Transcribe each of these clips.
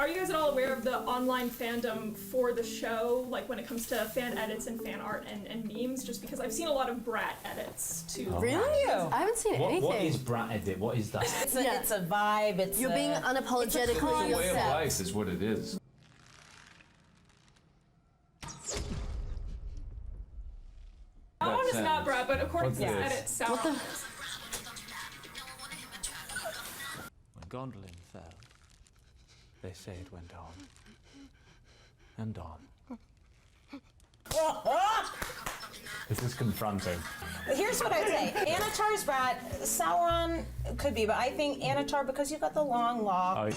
Are you guys at all aware of the online fandom for the show, like when it comes to fan edits and fan art and memes? Just because I've seen a lot of brat edits too. Oh. Really? I haven't seen anything. What is brat edit? What is that? It's a vibe. You're being unapologetically Way of yourself. life is what it is. Sauron is not brat, but according to this edit, Sauron. When Gondolin fell, they say it went on and on. This is confronting. Here's what I'd say. Anatar's brat, Sauron could be, but I think Anatar, because you've got the long lock.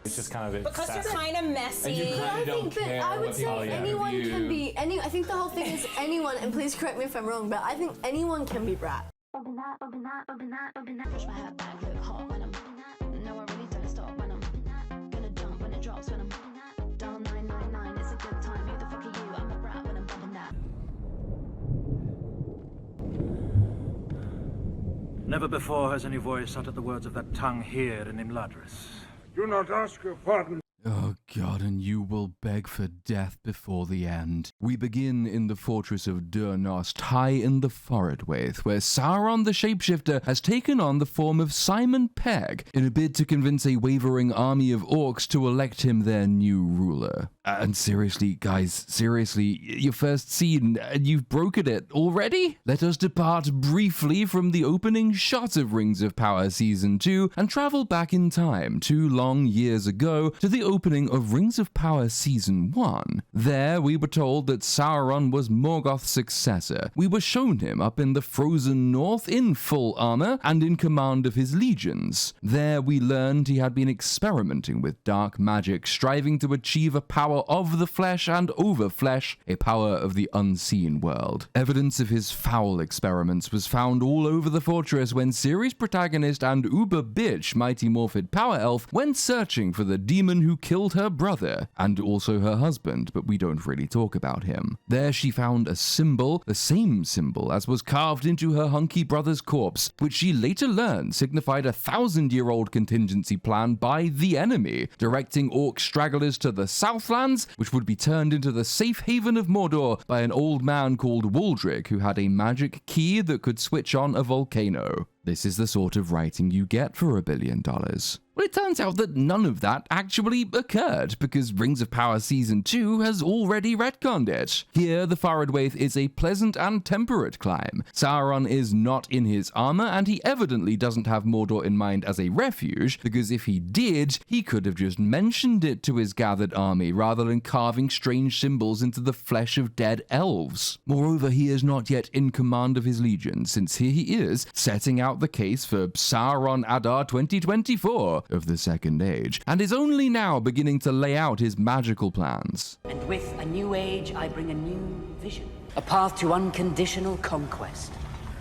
It's just kind of because you're kind of messy. And you kind of don't care I would what say people think anyone of you. can be I think the whole thing is anyone, and please correct me if I'm wrong, but I think anyone can be brat. Push my hair back, look hot when I'm. No, I really don't stop when I'm. Gonna jump when it drops when I'm. Dial 999, it's a good time. Who the fuck are you? I'm a brat when I'm bumping that. Never before has any voice uttered the words of that tongue here in Imladris. Do not ask your pardon. Oh God, and you will beg for death before the end. We begin in the fortress of Durnost, high in the Forodwaith, where Sauron the Shapeshifter has taken on the form of Simon Pegg in a bid to convince a wavering army of orcs to elect him their new ruler. And seriously, guys, seriously, your first scene, and you've broken it already? Let us depart briefly from the opening shot of Rings of Power Season 2 and travel back in time 2 long years ago to the opening of Rings of Power Season 1. There, we were told that Sauron was Morgoth's successor. We were shown him up in the frozen north in full armor and in command of his legions. There, we learned he had been experimenting with dark magic, striving to achieve a power of the flesh and over flesh, a power of the unseen world. Evidence of his foul experiments was found all over the fortress when series protagonist and uber bitch Mighty Morphid Power Elf went searching for the demon who killed her brother, and also her husband, but we don't really talk about him. There she found a symbol, the same symbol as was carved into her hunky brother's corpse, which she later learned signified a 1,000-year-old contingency plan by the enemy, directing orc stragglers to the Southlands, which would be turned into the safe haven of Mordor by an old man called Waldrick, who had a magic key that could switch on a volcano. This is the sort of writing you get for $1 billion. Well, it turns out that none of that actually occurred, because Rings of Power Season 2 has already retconned it. Here, the Forodwaith is a pleasant and temperate climb. Sauron is not in his armor, and he evidently doesn't have Mordor in mind as a refuge, because if he did, he could have just mentioned it to his gathered army, rather than carving strange symbols into the flesh of dead elves. Moreover, he is not yet in command of his legion, since here he is, setting out the case for Sauron Adar 2024 of the Second Age, and is only now beginning to lay out his magical plans. And with a new age, I bring a new vision. A path to unconditional conquest.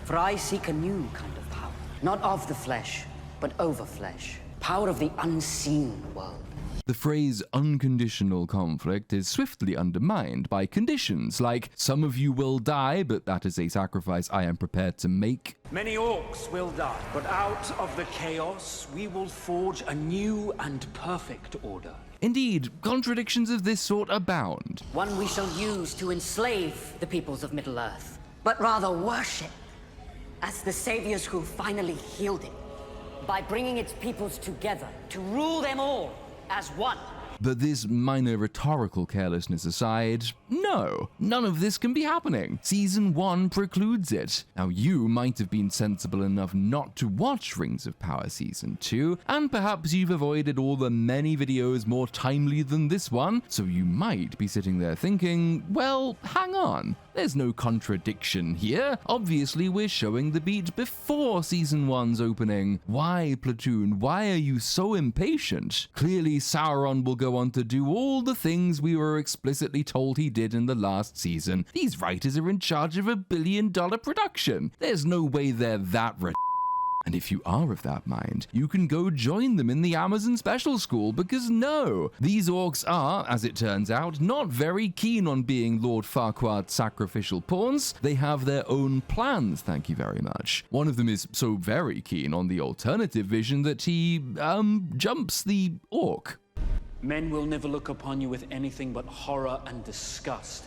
For I seek a new kind of power. Not of the flesh, but over flesh. Power of the unseen world. The phrase unconditional conflict is swiftly undermined by conditions like, some of you will die, but that is a sacrifice I am prepared to make. Many orcs will die, but out of the chaos, we will forge a new and perfect order. Indeed, contradictions of this sort abound. One we shall use to enslave the peoples of Middle-earth, but rather worship as the saviors who finally healed it, by bringing its peoples together to rule them all as one. But this minor rhetorical carelessness aside, no, none of this can be happening. Season 1 precludes it. Now, you might have been sensible enough not to watch Rings of Power Season 2, and perhaps you've avoided all the many videos more timely than this one, so you might be sitting there thinking, well, hang on, there's no contradiction here. Obviously, we're showing the beat before Season 1's opening. Why, Platoon, why are you so impatient? Clearly, Sauron will go on to do all the things we were explicitly told he did in the last season. These writers are in charge of $1 billion production. There's no way they're that And if you are of that mind, you can go join them in the Amazon Special School, because no, these orcs are, as it turns out, not very keen on being Lord Farquaad's sacrificial pawns. They have their own plans, thank you very much. One of them is so very keen on the alternative vision that he, jumps the orc. Men will never look upon you with anything but horror and disgust.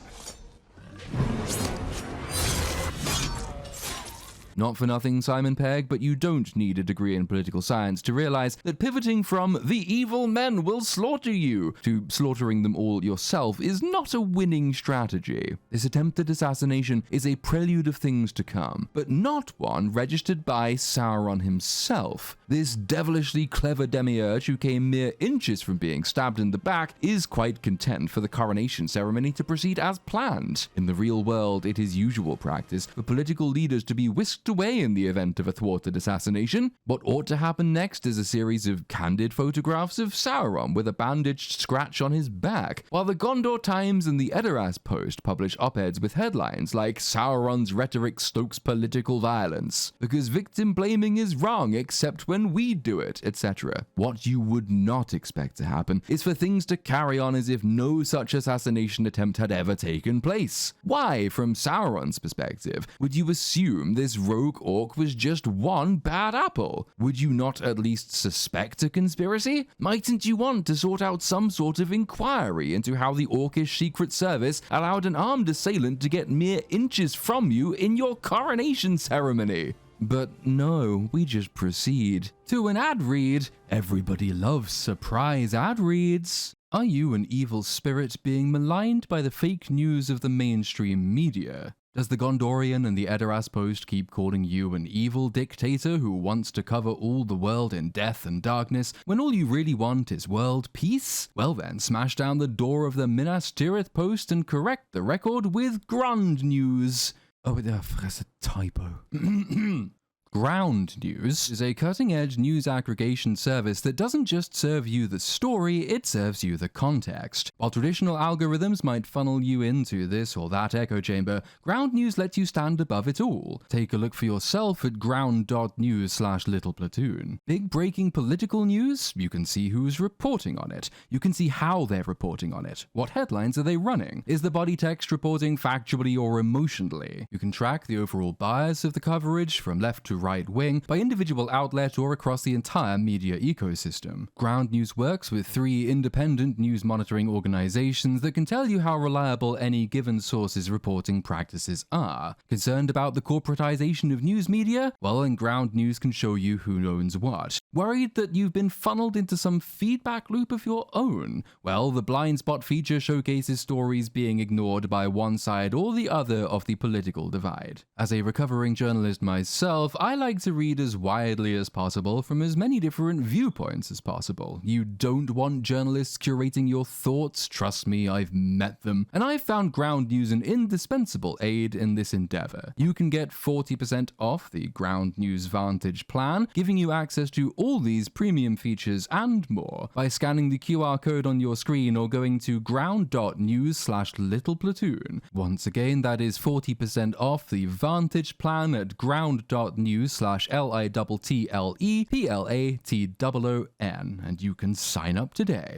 Not for nothing, Simon Pegg, but you don't need a degree in political science to realize that pivoting from "the evil men will slaughter you" to slaughtering them all yourself is not a winning strategy. This attempted assassination is a prelude of things to come, but not one registered by Sauron himself. This devilishly clever demiurge who came mere inches from being stabbed in the back is quite content for the coronation ceremony to proceed as planned. In the real world, it is usual practice for political leaders to be whisked away in the event of a thwarted assassination. What ought to happen next is a series of candid photographs of Sauron with a bandaged scratch on his back, while the Gondor Times and the Edoras Post publish op-eds with headlines like "Sauron's rhetoric stokes political violence," because victim blaming is wrong except when we do it, etc. What you would not expect to happen is for things to carry on as if no such assassination attempt had ever taken place. Why, from Sauron's perspective, would you assume this rogue orc was just one bad apple? Would you not at least suspect a conspiracy? Mightn't you want to sort out some sort of inquiry into how the orcish secret service allowed an armed assailant to get mere inches from you in your coronation ceremony? But no, we just proceed to an ad read. Everybody loves surprise ad reads. Are you an evil spirit being maligned by the fake news of the mainstream media? Does the Gondorian and the Edoras Post keep calling you an evil dictator who wants to cover all the world in death and darkness when all you really want is world peace? Well then, smash down the door of the Minas Tirith Post and correct the record with Grand News. Oh, that's a typo. Ground News is a cutting-edge news aggregation service that doesn't just serve you the story, it serves you the context. While traditional algorithms might funnel you into this or that echo chamber, Ground News lets you stand above it all. Take a look for yourself at ground.news/Little Platoon. Big breaking political news? You can see who's reporting on it. You can see how they're reporting on it. What headlines are they running? Is the body text reporting factually or emotionally? You can track the overall bias of the coverage from left to right wing by individual outlet or across the entire media ecosystem. Ground News works with 3 independent news monitoring organizations that can tell you how reliable any given source's reporting practices are. Concerned about the corporatization of news media? Well, then Ground News can show you who owns what. Worried that you've been funneled into some feedback loop of your own? Well, the blind spot feature showcases stories being ignored by one side or the other of the political divide. As a recovering journalist myself, I like to read as widely as possible from as many different viewpoints as possible. You don't want journalists curating your thoughts, trust me, I've met them, and I've found Ground News an indispensable aid in this endeavor. You can get 40% off the Ground News Vantage plan, giving you access to all these premium features and more by scanning the QR code on your screen or going to ground.news/Little Platoon. Once again, that is 40% off the Vantage plan at ground.news/LITTLEPLATOON, and you can sign up today.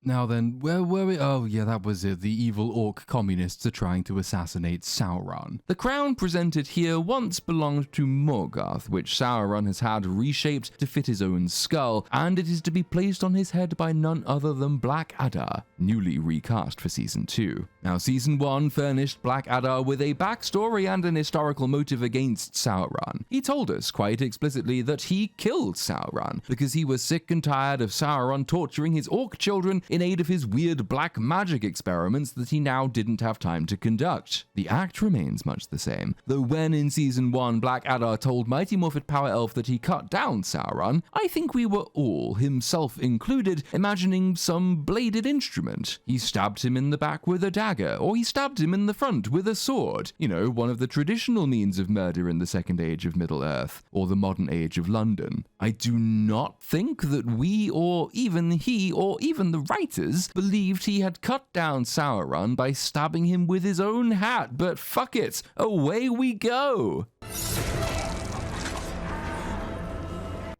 Now then, where were we? Oh yeah, that was it. The evil orc communists are trying to assassinate Sauron. The crown presented here once belonged to Morgoth, which Sauron has had reshaped to fit his own skull, and it is to be placed on his head by none other than Black Adar, newly recast for Season 2. Now, Season 1 furnished Black Adar with a backstory and an historical motive against Sauron. He told us quite explicitly that he killed Sauron because he was sick and tired of Sauron torturing his orc children in aid of his weird black magic experiments that he now didn't have time to conduct. The act remains much the same, though when in Season 1 Black Adar told Mighty Morphed Power Elf that he cut down Sauron, I think we were all, himself included, imagining some bladed instrument. He stabbed him in the back with a dagger, or he stabbed him in the front with a sword. You know, one of the traditional means of murder in the Second Age of Middle-earth, or the modern age of London. I do not think that we, or even he, or even the writers believed he had cut down Sauron by stabbing him with his own hat, but fuck it, away we go!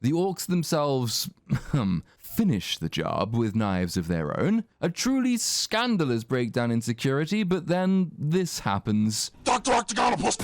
The orcs themselves, finish the job with knives of their own. A truly scandalous breakdown in security, but then this happens. Dr. Octagonopus!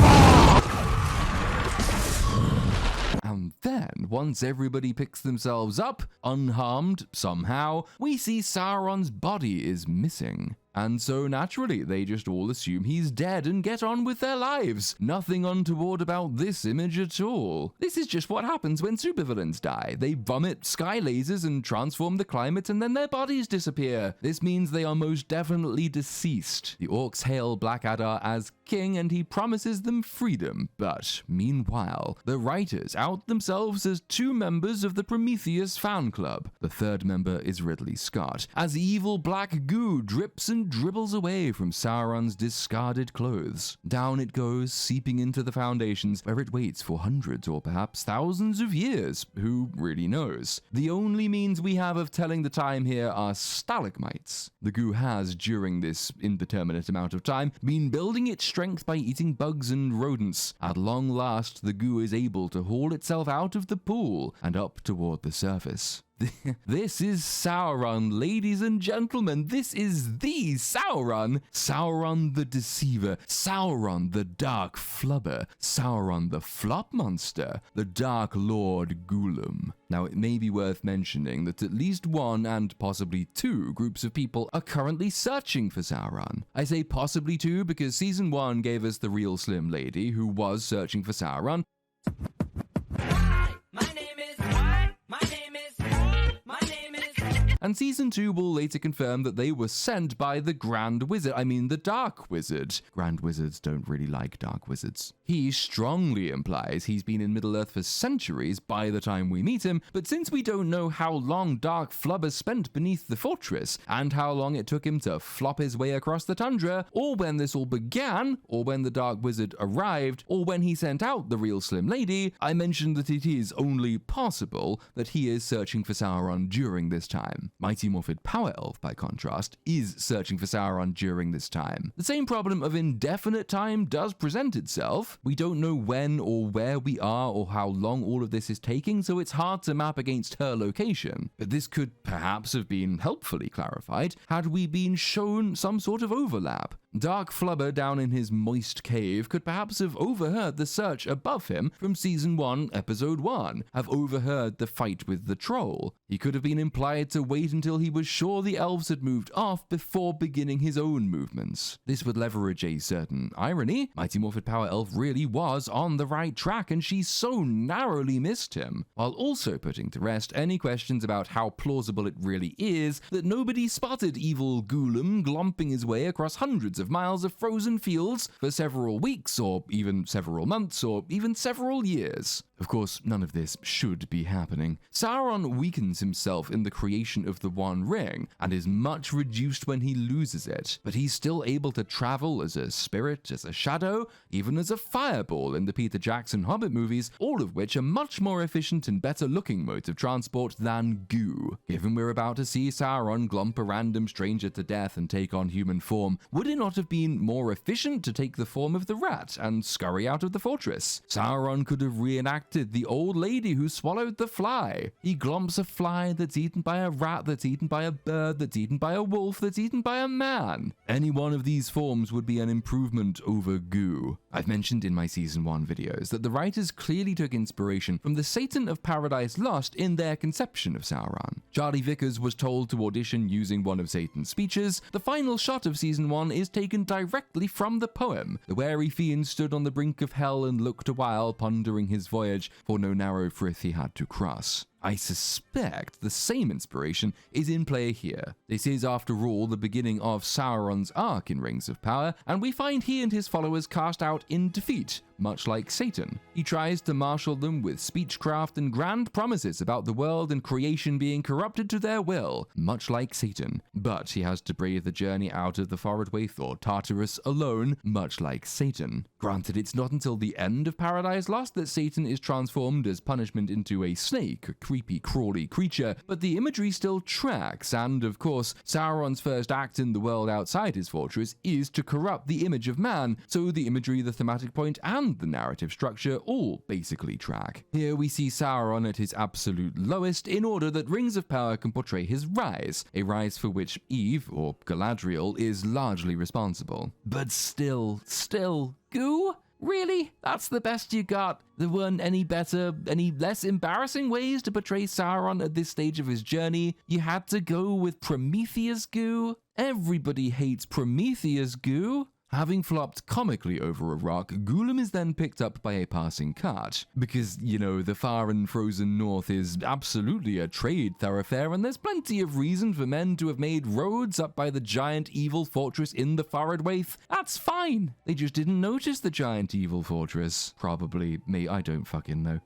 And then, once everybody picks themselves up, unharmed somehow, we see Sauron's body is missing. And so naturally, they just all assume he's dead and get on with their lives. Nothing untoward about this image at all. This is just what happens when supervillains die. They vomit sky lasers and transform the climate, and then their bodies disappear. This means they are most definitely deceased. The orcs hail Blackadar as king, and he promises them freedom. But meanwhile, the writers out themselves as two members of the Prometheus fan club. The third member is Ridley Scott, as evil black goo drips and dribbles away from Sauron's discarded clothes. Down it goes, seeping into the foundations, where it waits for hundreds or perhaps thousands of years. Who really knows? The only means we have of telling the time here are stalagmites. The goo has, during this indeterminate amount of time, been building its strength by eating bugs and rodents. At long last, the goo is able to haul itself out of the pool and up toward the surface. This is Sauron, ladies and gentlemen. This is the Sauron. Sauron the Deceiver. Sauron the Dark Flubber. Sauron the Flop Monster. The Dark Lord Gollum. Now, it may be worth mentioning that at least one and possibly two groups of people are currently searching for Sauron. I say possibly two because Season 1 gave us the real Slim Lady who was searching for Sauron. And Season 2 will later confirm that they were sent by the Grand Wizard, the Dark Wizard. Grand Wizards don't really like Dark Wizards. He strongly implies he's been in Middle-earth for centuries by the time we meet him, but since we don't know how long Dark Flubber spent beneath the fortress, and how long it took him to flop his way across the tundra, or when this all began, or when the Dark Wizard arrived, or when he sent out the real Slim Lady, I mentioned that it is only possible that he is searching for Sauron during this time. Mighty Morphid Power Elf, by contrast, is searching for Sauron during this time. The same problem of indefinite time does present itself. We don't know when or where we are or how long all of this is taking, so it's hard to map against her location. But this could perhaps have been helpfully clarified had we been shown some sort of overlap. Dark Flubber down in his moist cave could perhaps have overheard the search above him from Season 1, Episode 1, have overheard the fight with the troll. He could have been implied to wait until he was sure the elves had moved off before beginning his own movements. This would leverage a certain irony. Mighty Morphid Power Elf really was on the right track, and she so narrowly missed him, while also putting to rest any questions about how plausible it really is that nobody spotted evil Gollum glomping his way across hundreds of miles of frozen fields for several weeks, or even several months, or even several years. Of course, none of this should be happening. Sauron weakens himself in the creation of the One Ring, and is much reduced when he loses it, but he's still able to travel as a spirit, as a shadow, even as a fireball in the Peter Jackson Hobbit movies, all of which are much more efficient and better looking modes of transport than goo. Given we're about to see Sauron glomp a random stranger to death and take on human form, would it not have been more efficient to take the form of the rat and scurry out of the fortress? Sauron could have reenacted the old lady who swallowed the fly. He glomps a fly that's eaten by a rat, that's eaten by a bird, that's eaten by a wolf, that's eaten by a man. Any one of these forms would be an improvement over goo. I've mentioned in my Season 1 videos that the writers clearly took inspiration from the Satan of Paradise Lost in their conception of Sauron. Charlie Vickers was told to audition using one of Satan's speeches. The final shot of Season 1 is taken directly from the poem. The wary fiend stood on the brink of hell and looked a while, pondering his voyage, for no narrow frith he had to cross. I suspect the same inspiration is in play here. This is, after all, the beginning of Sauron's arc in Rings of Power, and we find he and his followers cast out in defeat, much like Satan. He tries to marshal them with speechcraft and grand promises about the world and creation being corrupted to their will, much like Satan. But he has to brave the journey out of the Forodwaith or Tartarus alone, much like Satan. Granted, it's not until the end of Paradise Lost that Satan is transformed as punishment into a snake, creepy, crawly creature, but the imagery still tracks, and of course, Sauron's first act in the world outside his fortress is to corrupt the image of man, so the imagery, the thematic point, and the narrative structure all basically track. Here we see Sauron at his absolute lowest in order that Rings of Power can portray his rise, a rise for which Eve, or Galadriel, is largely responsible. But still, Goo? Really? That's the best you got? There weren't any better, any less embarrassing ways to portray Sauron at this stage of his journey? You had to go with Prometheus Goo? Everybody hates Prometheus Goo. Having flopped comically over a rock, Gollum is then picked up by a passing cart. Because, you know, the far and frozen north is absolutely a trade thoroughfare, and there's plenty of reason for men to have made roads up by the giant evil fortress in the Faradwaith. That's fine. They just didn't notice the giant evil fortress. Probably me, I don't fucking know.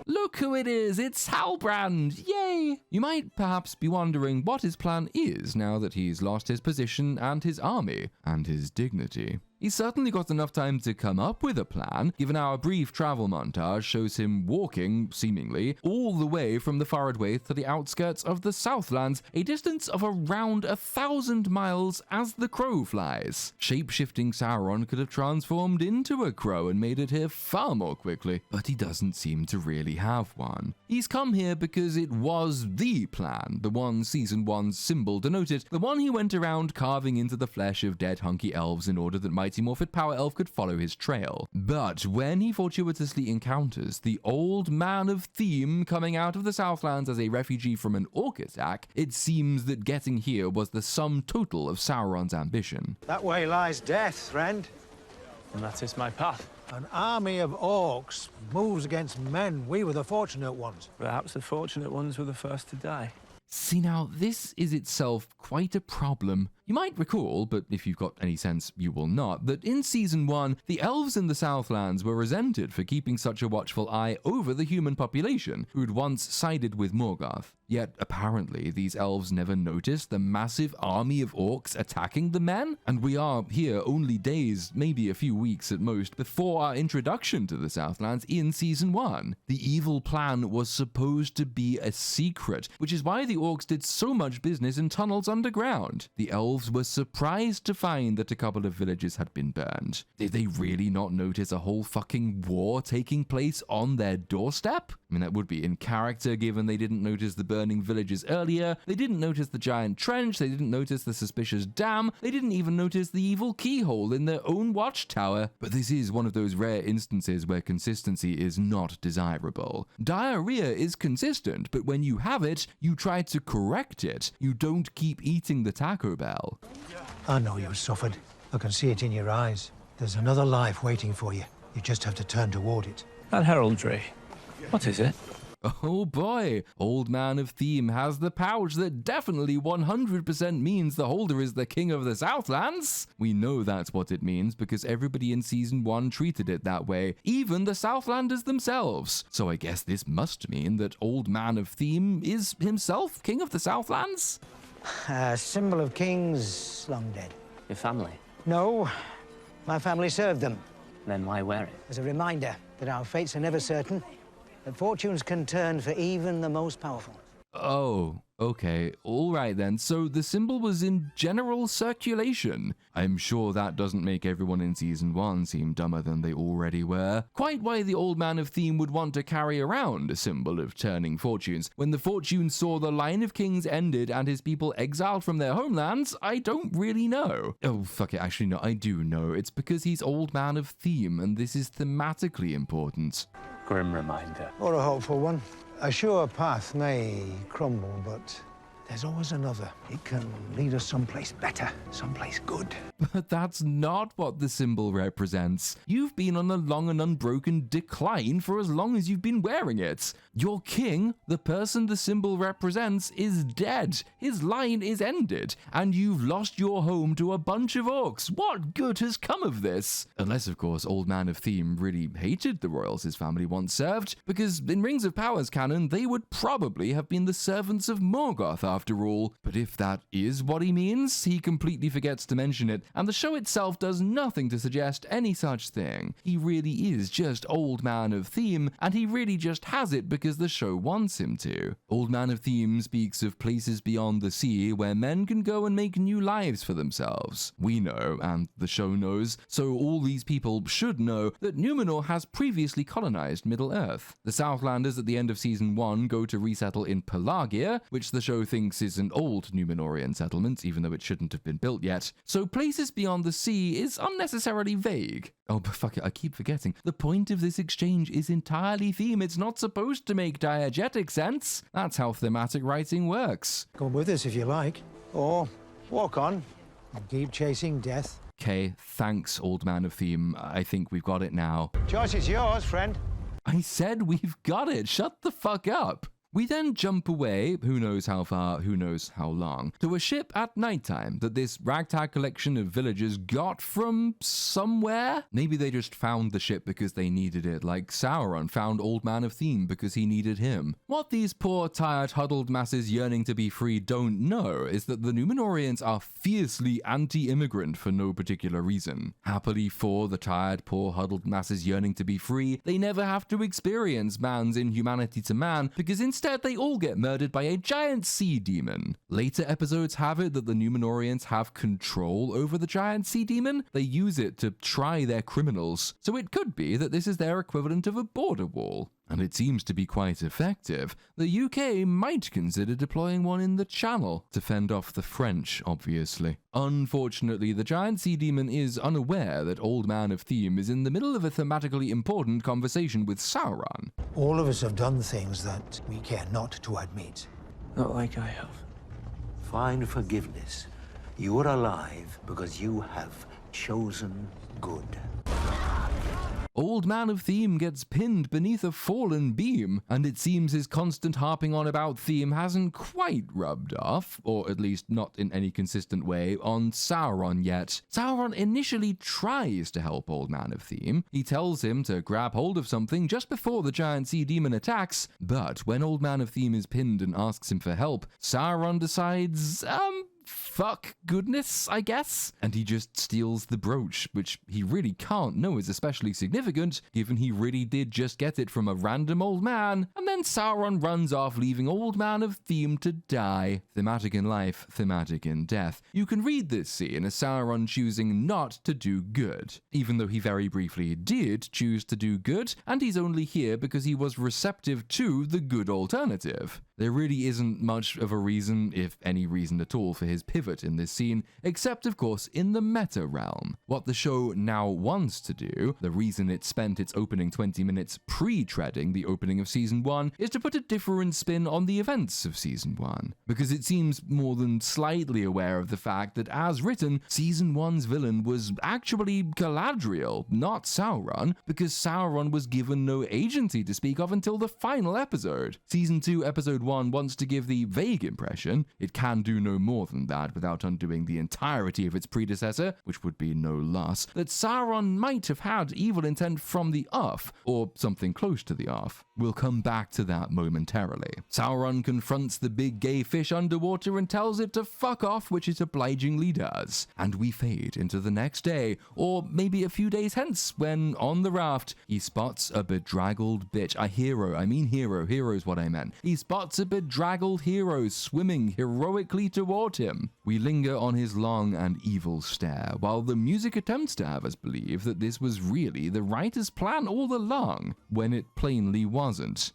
Look who it is, it's Halbrand, yay! You might perhaps be wondering what his plan is now that he's lost his position and his army, and his dignity. He's certainly got enough time to come up with a plan, given our brief travel montage shows him walking, seemingly, all the way from the Faradwaith to the outskirts of the Southlands, a distance of around 1,000 miles as the crow flies. Shape-shifting Sauron could have transformed into a crow and made it here far more quickly, but he doesn't seem to really have one. He's come here because it was the plan, the one Season 1's symbol denoted, the one he went around carving into the flesh of dead hunky elves in order that Mighty Morphed Power Elf could follow his trail. But when he fortuitously encounters the old man of Theme coming out of the Southlands as a refugee from an orc attack, it seems that getting here was the sum total of Sauron's ambition. That way lies death, friend. And that is my path. An army of orcs moves against men. We were the fortunate ones. Perhaps the fortunate ones were the first to die. See now, this is itself quite a problem. You might recall, but if you've got any sense you will not, that in Season 1, the elves in the Southlands were resented for keeping such a watchful eye over the human population, who'd once sided with Morgoth. Yet apparently these elves never noticed the massive army of orcs attacking the men, and we are here only days, maybe a few weeks at most, before our introduction to the Southlands in Season 1. The evil plan was supposed to be a secret, which is why the orcs did so much business in tunnels underground. The elves were surprised to find that a couple of villages had been burned. Did they really not notice a whole fucking war taking place on their doorstep? I mean, that would be in character given they didn't notice the burning villages earlier, they didn't notice the giant trench, they didn't notice the suspicious dam, they didn't even notice the evil keyhole in their own watchtower. But this is one of those rare instances where consistency is not desirable. Diarrhea is consistent, but when you have it, you try to correct it. You don't keep eating the Taco Bell. I know you've suffered. I can see it in your eyes. There's another life waiting for you. You just have to turn toward it. That heraldry, what is it? Oh boy, Old Man of Theme has the pouch that definitely 100% means the holder is the king of the Southlands. We know that's what it means because everybody in Season 1 treated it that way, even the Southlanders themselves. So I guess this must mean that Old Man of Theme is himself king of the Southlands? A symbol of kings long dead. Your family? No, my family served them. Then why wear it? As a reminder that our fates are never certain, that fortunes can turn for even the most powerful. Oh, okay. All right then. So the symbol was in general circulation. I'm sure that doesn't make everyone in Season 1 seem dumber than they already were. Quite why the Old Man of Theme would want to carry around a symbol of turning fortunes. When the fortunes saw the line of kings ended and his people exiled from their homelands, I don't really know. Oh, fuck it. Actually, no, I do know. It's because he's Old Man of Theme, and this is thematically important. Grim reminder. Or a hopeful one. A sure path may crumble, but there's always another. It can lead us someplace better, someplace good. But that's not what the symbol represents. You've been on a long and unbroken decline for as long as you've been wearing it. Your king, the person the symbol represents, is dead. His line is ended, and you've lost your home to a bunch of orcs. What good has come of this? Unless, of course, Old Man of Theme really hated the royals his family once served, because in Rings of Power's canon, they would probably have been the servants of Morgoth after all. But if that is what he means, he completely forgets to mention it, and the show itself does nothing to suggest any such thing. He really is just Old Man of Theme, and he really just has it because the show wants him to. Old Man of Theme speaks of places beyond the sea where men can go and make new lives for themselves. We know, and the show knows, so all these people should know that Numenor has previously colonized Middle-earth. The Southlanders at the end of Season 1 go to resettle in Pelagia, which the show thinks is an old Numenorian settlement, even though it shouldn't have been built yet. So places beyond the sea is unnecessarily vague. Oh, but fuck it, I keep forgetting. The point of this exchange is entirely theme. It's not supposed to make diegetic sense. That's how thematic writing works. Come with us if you like. Or walk on and keep chasing death. Okay, thanks, Old Man of Theme. I think we've got it now. Choice is yours, friend. I said we've got it. Shut the fuck up. We then jump away, who knows how far, who knows how long, to a ship at nighttime that this ragtag collection of villagers got from somewhere. Maybe they just found the ship because they needed it, like Sauron found Old Man of Theme because he needed him. What these poor, tired, huddled masses yearning to be free don't know is that the Numenorians are fiercely anti-immigrant for no particular reason. Happily for the tired, poor, huddled masses yearning to be free, they never have to experience man's inhumanity to man because instead they all get murdered by a giant sea demon. Later episodes have it that the Numenorians have control over the giant sea demon. They use it to try their criminals. So it could be that this is their equivalent of a border wall. And it seems to be quite effective. The UK might consider deploying one in the Channel to fend off the French, obviously. Unfortunately, the giant sea demon is unaware that Old Man of Theme is in the middle of a thematically important conversation with Sauron. All of us have done things that we care not to admit. Not like I have. Find forgiveness. You are alive because you have chosen good. Old Man of Theme gets pinned beneath a fallen beam, and it seems his constant harping on about Theme hasn't quite rubbed off, or at least not in any consistent way, on Sauron yet. Sauron initially tries to help Old Man of Theme. He tells him to grab hold of something just before the giant sea demon attacks, but when Old Man of Theme is pinned and asks him for help, Sauron decides, fuck goodness, I guess. And he just steals the brooch, which he really can't know is especially significant, given he really did just get it from a random old man. And then Sauron runs off, leaving Old Man of Theme to die. Thematic in life, thematic in death. You can read this scene as Sauron choosing not to do good, even though he very briefly did choose to do good, and he's only here because he was receptive to the good alternative. There really isn't much of a reason, if any reason at all, for his pivot in this scene, except of course in the meta realm. What the show now wants to do, the reason it spent its opening 20 minutes pre-treading the opening of Season 1, is to put a different spin on the events of Season 1, because it seems more than slightly aware of the fact that as written, Season 1's villain was actually Galadriel, not Sauron, because Sauron was given no agency to speak of until the final episode. Season 2 Episode 1 wants to give the vague impression, it can do no more than that without undoing the entirety of its predecessor, which would be no loss, that Sauron might have had evil intent from the off, or something close to the off. We'll come back to that momentarily. Sauron confronts the big gay fish underwater and tells it to fuck off, which it obligingly does. And we fade into the next day, or maybe a few days hence, when, on the raft, he spots a bedraggled bitch. Hero's what I meant. He spots a bedraggled hero swimming heroically toward him. We linger on his long and evil stare, while the music attempts to have us believe that this was really the writer's plan all along, when it plainly wasn't.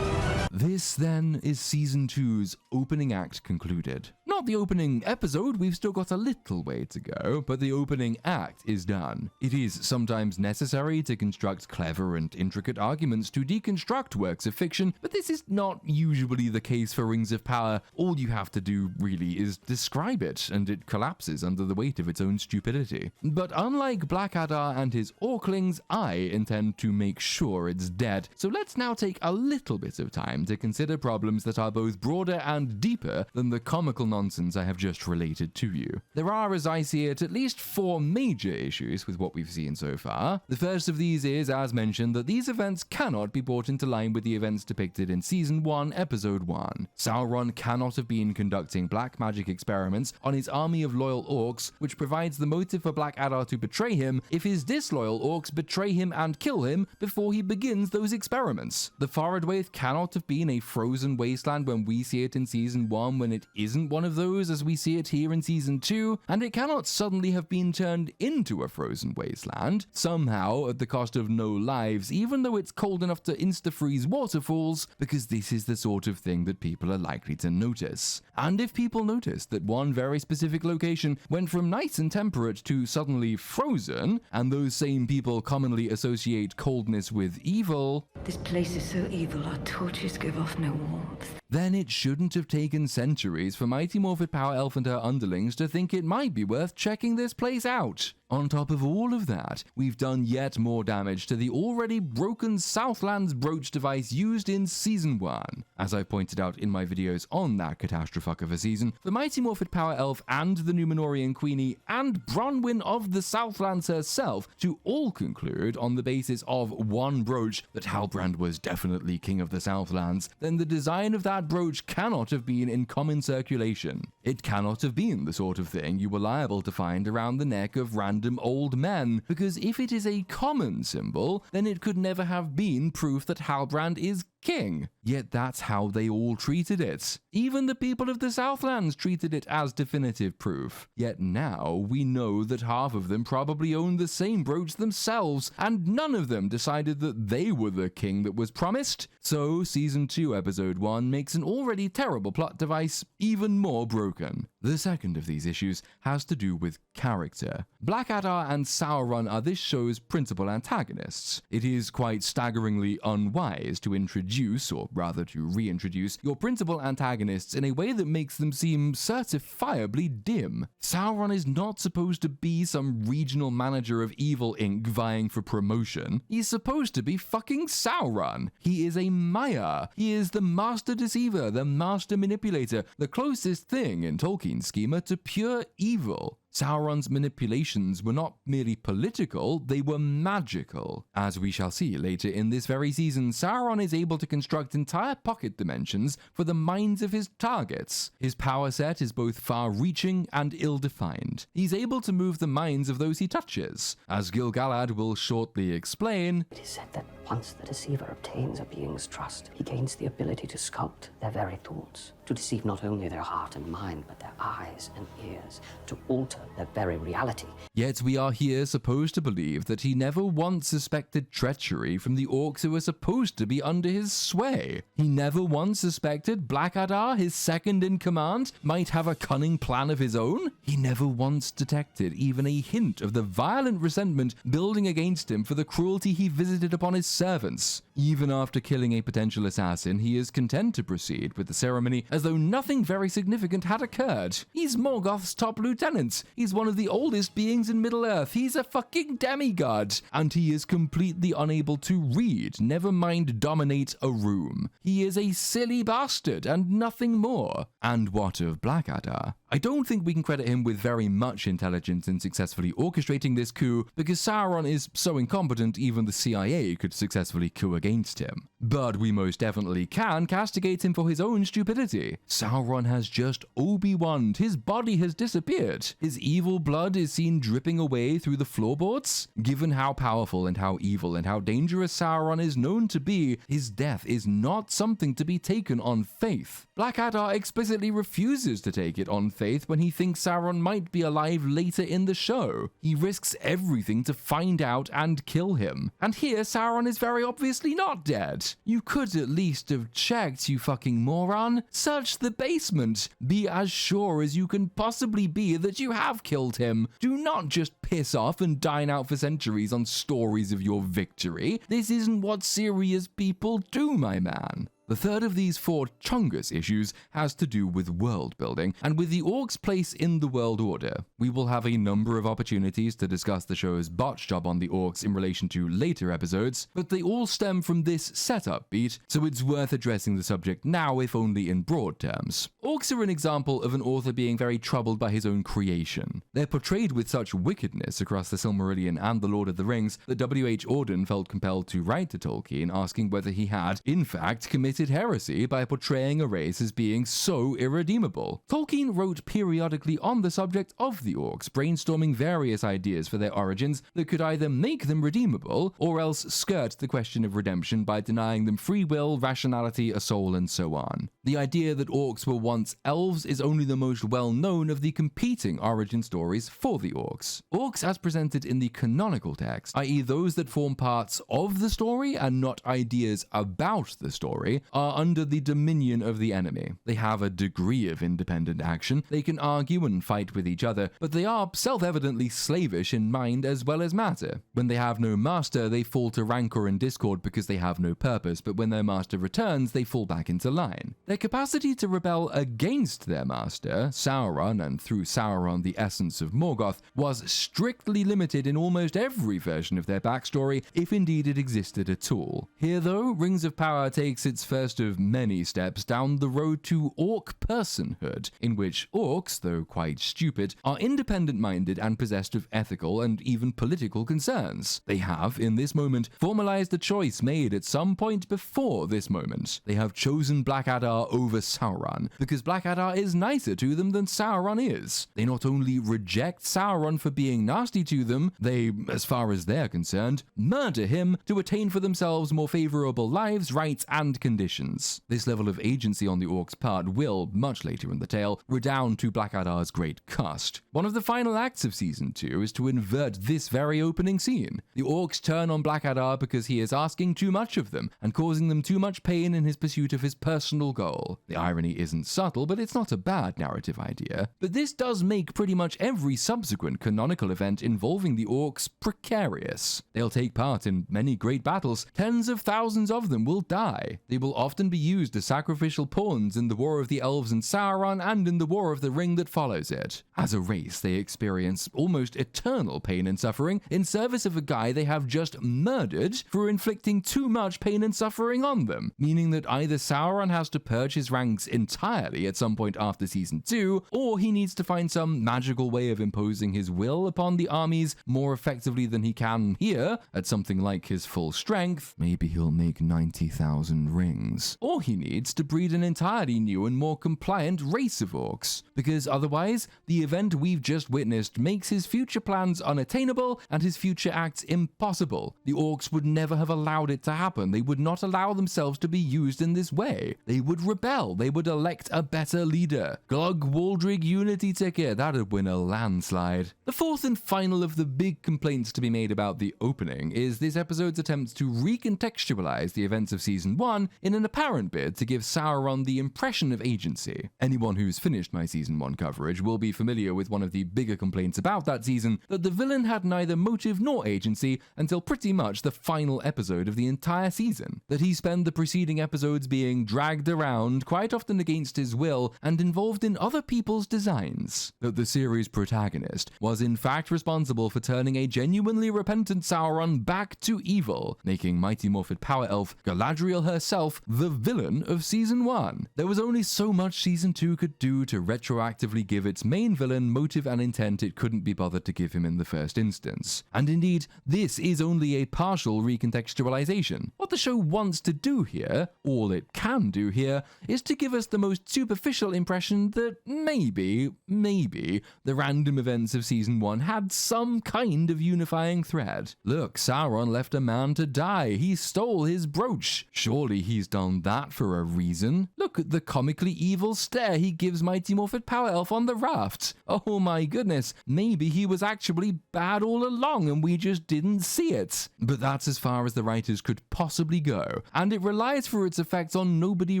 This, then, is Season 2's opening act concluded. Not the opening episode, we've still got a little way to go, but the opening act is done. It is sometimes necessary to construct clever and intricate arguments to deconstruct works of fiction, but this is not usually the case for Rings of Power. All you have to do, really, is describe it, and it collapses under the weight of its own stupidity. But unlike Blackadar and his Orclings, I intend to make sure it's dead, so let's now take a little bit of time to consider problems that are both broader and deeper than the comical nonsense nonsense I have just related to you. There are, as I see it, at least 4 major issues with what we've seen so far. The first of these is, as mentioned, that these events cannot be brought into line with the events depicted in Season 1, Episode 1. Sauron cannot have been conducting black magic experiments on his army of loyal orcs, which provides the motive for Black Adar to betray him if his disloyal orcs betray him and kill him before he begins those experiments. The Forodwaith cannot have been a frozen wasteland when we see it in Season 1 when it isn't one of those as we see it here in Season 2, and it cannot suddenly have been turned into a frozen wasteland, somehow at the cost of no lives, even though it's cold enough to insta-freeze waterfalls, because this is the sort of thing that people are likely to notice. And if people notice that one very specific location went from nice and temperate to suddenly frozen, and those same people commonly associate coldness with evil, this place is so evil our torches give off no warmth, then it shouldn't have taken centuries for Mighty Morphed Power Elf and her underlings to think it might be worth checking this place out. On top of all of that, we've done yet more damage to the already broken Southlands brooch device used in Season 1. As I pointed out in my videos on that catastrophe of a season, the Mighty Morphed Power Elf and the Númenórean Queenie and Bronwyn of the Southlands herself to all conclude on the basis of one brooch that Halbrand was definitely king of the Southlands, then the design of that brooch cannot have been in common circulation. It cannot have been the sort of thing you were liable to find around the neck of random old men, because if it is a common symbol, then it could never have been proof that Halbrand is king. Yet that's how they all treated it. Even the people of the Southlands treated it as definitive proof. Yet now we know that half of them probably owned the same brooch themselves, and none of them decided that they were the king that was promised. So Season 2 Episode 1 makes an already terrible plot device even more broken. The second of these issues has to do with character. Black Adar and Sauron are this show's principal antagonists. It is quite staggeringly unwise to introduce, or rather to reintroduce, your principal antagonists in a way that makes them seem certifiably dim. Sauron is not supposed to be some regional manager of Evil Inc. vying for promotion. He's supposed to be fucking Sauron. He is a Maya. He is the master deceiver, the master manipulator, the closest thing in Tolkien's schema to pure evil. Sauron's manipulations were not merely political, they were magical. As we shall see later in this very season, Sauron is able to construct entire pocket dimensions for the minds of his targets. His power set is both far-reaching and ill-defined. He's able to move the minds of those he touches. As Gil-galad will shortly explain, it is said that once the deceiver obtains a being's trust, he gains the ability to sculpt their very thoughts, to deceive not only their heart and mind, but their eyes and ears, to alter their very reality. Yet we are here supposed to believe that he never once suspected treachery from the orcs who were supposed to be under his sway. He never once suspected Black Adar, his second in command, might have a cunning plan of his own. He never once detected even a hint of the violent resentment building against him for the cruelty he visited upon his servants. Even after killing a potential assassin, he is content to proceed with the ceremony as though nothing very significant had occurred. He's Morgoth's top lieutenant. He's one of the oldest beings in Middle-earth. He's a fucking demigod. And he is completely unable to read, never mind dominate a room. He is a silly bastard and nothing more. And what of Black Adar? I don't think we can credit him with very much intelligence in successfully orchestrating this coup, because Sauron is so incompetent even the CIA could successfully coup against him. But we most definitely can castigate him for his own stupidity. Sauron has just Obi-Wan'd, his body has disappeared, his evil blood is seen dripping away through the floorboards. Given how powerful and how evil and how dangerous Sauron is known to be, his death is not something to be taken on faith. Black Adar explicitly refuses to take it on faith when he thinks Sauron might be alive later in the show. He risks everything to find out and kill him. And here Sauron is very obviously not dead. You could at least have checked, you fucking moron. Search the basement. Be as sure as you can possibly be that you have killed him. Do not just piss off and dine out for centuries on stories of your victory. This isn't what serious people do, my man. The third of these 4 Chungus issues has to do with world building, and with the Orcs' place in the world order. We will have a number of opportunities to discuss the show's botch job on the Orcs in relation to later episodes, but they all stem from this setup beat, so it's worth addressing the subject now, if only in broad terms. Orcs are an example of an author being very troubled by his own creation. They're portrayed with such wickedness across the Silmarillion and the Lord of the Rings that W.H. Auden felt compelled to write to Tolkien asking whether he had, in fact, committed heresy by portraying a race as being so irredeemable. Tolkien wrote periodically on the subject of the Orcs, brainstorming various ideas for their origins that could either make them redeemable, or else skirt the question of redemption by denying them free will, rationality, a soul, and so on. The idea that Orcs were once elves is only the most well-known of the competing origin stories for the Orcs. Orcs as presented in the canonical text, i.e. those that form parts of the story and not ideas about the story, are under the dominion of the enemy. They have a degree of independent action, they can argue and fight with each other, but they are self-evidently slavish in mind as well as matter. When they have no master, they fall to rancor and discord because they have no purpose, but when their master returns, they fall back into line. Their capacity to rebel against their master, Sauron, and through Sauron the essence of Morgoth, was strictly limited in almost every version of their backstory, if indeed it existed at all. Here though, Rings of Power takes its first of many steps down the road to Orc personhood, in which Orcs, though quite stupid, are independent-minded and possessed of ethical and even political concerns. They have, in this moment, formalized a choice made at some point before this moment. They have chosen Blackadar over Sauron, because Blackadar is nicer to them than Sauron is. They not only reject Sauron for being nasty to them, they, as far as they're concerned, murder him to attain for themselves more favorable lives, rights, and conditions. This level of agency on the Orcs' part will, much later in the tale, redound to Blackadar's great cost. One of the final acts of Season 2 is to invert this very opening scene. The Orcs turn on Blackadar because he is asking too much of them and causing them too much pain in his pursuit of his personal goal. The irony isn't subtle, but it's not a bad narrative idea. But this does make pretty much every subsequent canonical event involving the Orcs precarious. They'll take part in many great battles, tens of thousands of them will die. They will often be used as sacrificial pawns in the War of the Elves and Sauron and in the War of the Ring that follows it. As a race, they experience almost eternal pain and suffering in service of a guy they have just murdered for inflicting too much pain and suffering on them, meaning that either Sauron has to purge his ranks entirely at some point after Season 2, or he needs to find some magical way of imposing his will upon the armies more effectively than he can here, at something like his full strength. Maybe he'll make 90,000 rings. Or he needs to breed an entirely new and more compliant race of Orcs, because otherwise, the event we've just witnessed makes his future plans unattainable and his future acts impossible. The Orcs would never have allowed it to happen. They would not allow themselves to be used in this way. They would rebel. They would elect a better leader. Glug Waldrig Unity ticket, that'd win a landslide. The fourth and final of the big complaints to be made about the opening is this episode's attempt to recontextualize the events of Season 1 in an apparent bid to give Sauron the impression of agency. Anyone who's finished my Season 1 coverage will be familiar with one of the bigger complaints about that season, that the villain had neither motive nor agency until pretty much the final episode of the entire season. That he spent the preceding episodes being dragged around, quite often against his will, and involved in other people's designs. That the series' protagonist was in fact responsible for turning a genuinely repentant Sauron back to evil, making Mighty Morphed Power Elf Galadriel herself the villain of Season 1. There was only so much Season 2 could do to retroactively give its main villain motive and intent it couldn't be bothered to give him in the first instance. And indeed, this is only a partial recontextualization. What the show wants to do here, all it can do here, is to give us the most superficial impression that maybe, the random events of Season 1 had some kind of unifying thread. Look, Sauron left a man to die. He stole his brooch. Surely he's done that for a reason. Look at the comically evil stare he gives Mighty Morphed Power Elf on the raft. Oh my goodness, maybe he was actually bad all along and we just didn't see it. But that's as far as the writers could possibly go, and it relies for its effects on nobody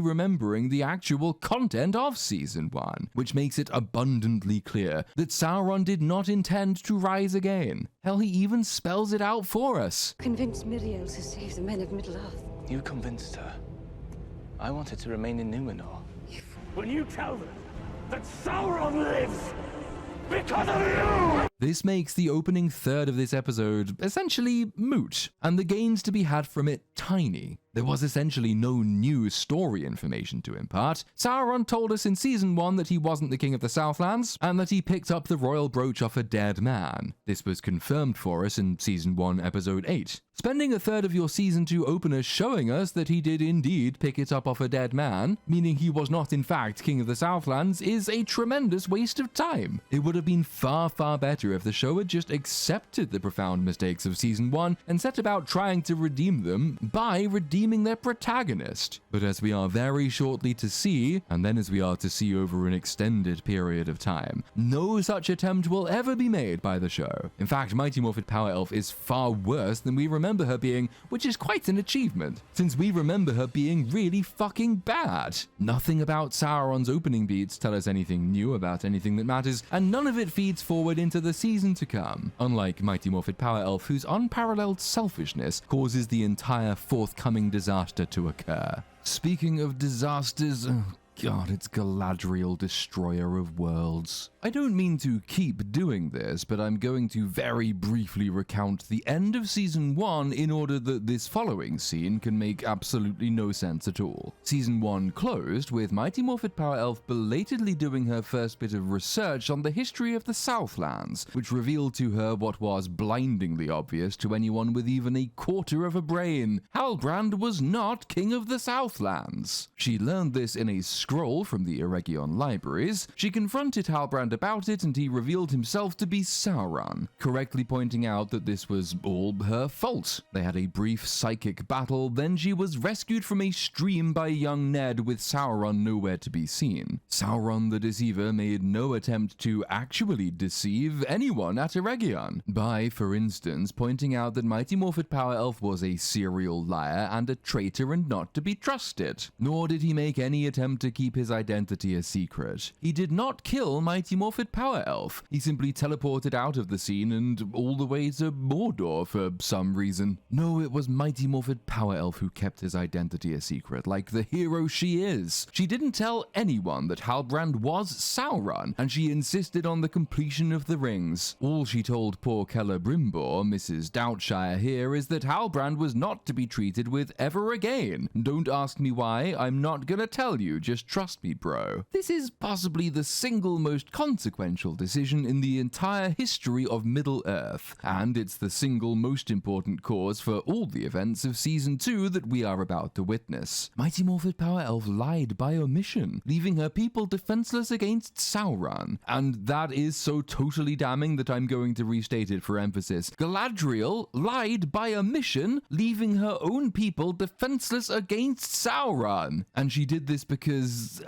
remembering the actual content of Season 1, which makes it abundantly clear that Sauron did not intend to rise again. Hell, he even spells it out for us. Convince Mithril to save the men of Middle-earth. You convinced her. I wanted to remain in Numenor. When you tell them that Sauron lives because of you! This makes the opening third of this episode essentially moot, and the gains to be had from it tiny. There was essentially no new story information to impart. Sauron told us in Season 1 that he wasn't the king of the Southlands, and that he picked up the royal brooch off a dead man. This was confirmed for us in Season 1, Episode 8. Spending a third of your Season 2 opener showing us that he did indeed pick it up off a dead man, meaning he was not in fact king of the Southlands, is a tremendous waste of time. It would have been far, far better if the show had just accepted the profound mistakes of Season 1 and set about trying to redeem them by redeeming their protagonist. But as we are very shortly to see, and then as we are to see over an extended period of time, no such attempt will ever be made by the show. In fact, Mighty Morphed Power Elf is far worse than we remember her being, which is quite an achievement, since we remember her being really fucking bad. Nothing about Sauron's opening beats tell us anything new about anything that matters, and none of it feeds forward into the season to come, unlike Mighty Morphed Power Elf, whose unparalleled selfishness causes the entire forthcoming disaster to occur. Speaking of disasters, oh God, it's Galadriel, Destroyer of Worlds. I don't mean to keep doing this, but I'm going to very briefly recount the end of Season 1 in order that this following scene can make absolutely no sense at all. Season 1 closed with Mighty Morphed Power Elf belatedly doing her first bit of research on the history of the Southlands, which revealed to her what was blindingly obvious to anyone with even a quarter of a brain. Halbrand was not king of the Southlands. She learned this in a scroll from the Eregion libraries. She confronted Halbrand about it, and he revealed himself to be Sauron, correctly pointing out that this was all her fault. They had a brief psychic battle, then she was rescued from a stream by young Ned with Sauron nowhere to be seen. Sauron the Deceiver made no attempt to actually deceive anyone at Eregion, by, for instance, pointing out that Mighty Morphed Power Elf was a serial liar and a traitor and not to be trusted. Nor did he make any attempt to keep his identity a secret. He did not kill Mighty Morphed Power Elf. He simply teleported out of the scene and all the way to Mordor for some reason. No, it was Mighty Morphed Power Elf who kept his identity a secret, like the hero she is. She didn't tell anyone that Halbrand was Sauron, and she insisted on the completion of the rings. All she told poor Celebrimbor, Mrs. Doubtshire here, is that Halbrand was not to be treated with ever again. Don't ask me why, I'm not gonna tell you, just trust me, bro. This is possibly the single most consequential decision in the entire history of Middle-earth, and it's the single most important cause for all the events of Season 2 that we are about to witness. Mighty Morphed Power Elf lied by omission, leaving her people defenseless against Sauron, and that is so totally damning that I'm going to restate it for emphasis. Galadriel lied by omission, leaving her own people defenseless against Sauron, and she did this because,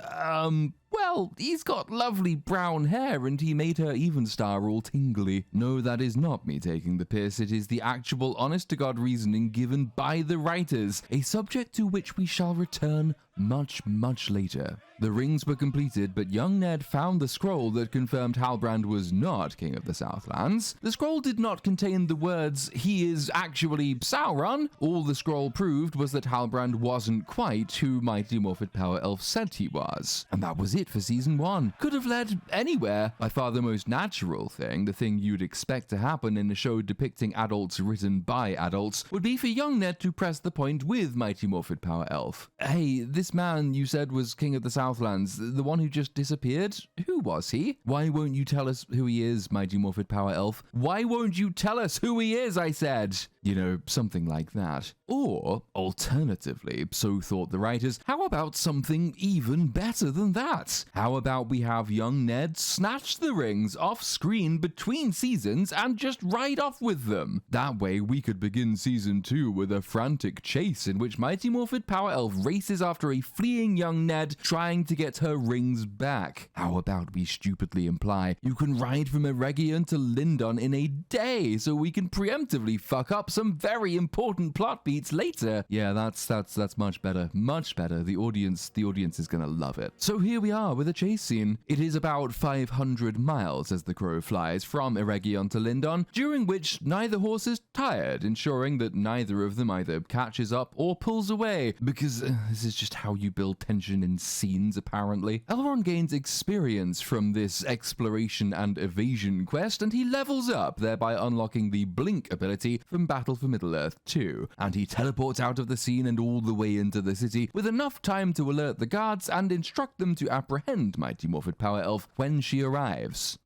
well, he's got lovely brown hair and he made her Evenstar all tingly. No, that is not me taking the piss. It is the actual honest-to-God reasoning given by the writers, a subject to which we shall return much, much later. The rings were completed, but young Ned found the scroll that confirmed Halbrand was not king of the Southlands. The scroll did not contain the words, "He is actually Sauron." All the scroll proved was that Halbrand wasn't quite who Mighty Morphed Power Elf said he was. And that was it for Season 1. Could have led anywhere. By far the most natural thing, the thing you'd expect to happen in a show depicting adults written by adults, would be for young Ned to press the point with Mighty Morphed Power Elf. Hey, this man you said was king of the Southlands, the one who just disappeared? Who was he? Why won't you tell us who he is, Mighty Morphed Power Elf? Why won't you tell us who he is, I said? You know, something like that. Or, alternatively, so thought the writers, how about something even better than that? How about we have young Ned snatch the rings off screen between seasons and just ride off with them? That way we could begin Season 2 with a frantic chase in which Mighty Morphed Power Elf races after a fleeing young Ned trying to get her rings back. How about we stupidly imply you can ride from Eregion to Lindon in a day so we can preemptively fuck up some very important plot beats meets later, yeah, that's much better. Much better. The audience is gonna love it. So here we are with a chase scene. It is about 500 miles as the crow flies from Eregion to Lindon, during which neither horse is tired, ensuring that neither of them either catches up or pulls away, because this is just how you build tension in scenes, apparently. Elrond gains experience from this exploration and evasion quest, and he levels up, thereby unlocking the Blink ability from Battle for Middle-earth 2, and he teleports out of the scene and all the way into the city, with enough time to alert the guards and instruct them to apprehend Mighty Morphed Power Elf when she arrives.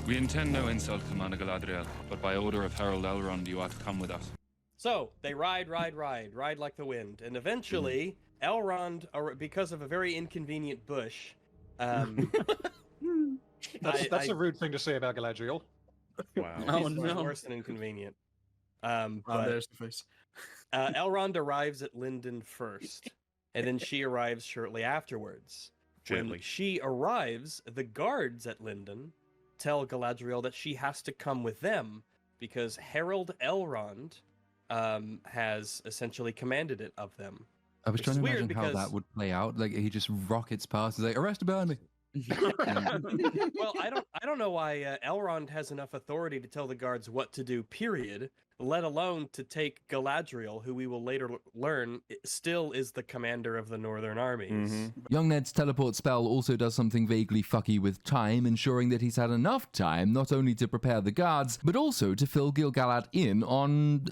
We intend no insult, Commander Galadriel, but by order of Herald Elrond, you are to come with us. So, they ride like the wind, and eventually, Elrond, because of a very inconvenient bush, that's a rude thing to say about Galadriel. Wow. He's worse than inconvenient. There's the face. Elrond arrives at Lindon first, and then she arrives shortly afterwards. When she arrives, the guards at Lindon tell Galadriel that she has to come with them because Herald Elrond has essentially commanded it of them. I was trying to imagine how that would play out. Like, he just rockets past, he's like, arrest behind me. Well, I don't know why Elrond has enough authority to tell the guards what to do, period, let alone to take Galadriel, who we will later learn still is the commander of the Northern armies. Young Ned's teleport spell also does something vaguely fucky with time, ensuring that he's had enough time not only to prepare the guards, but also to fill Gil-galad in on,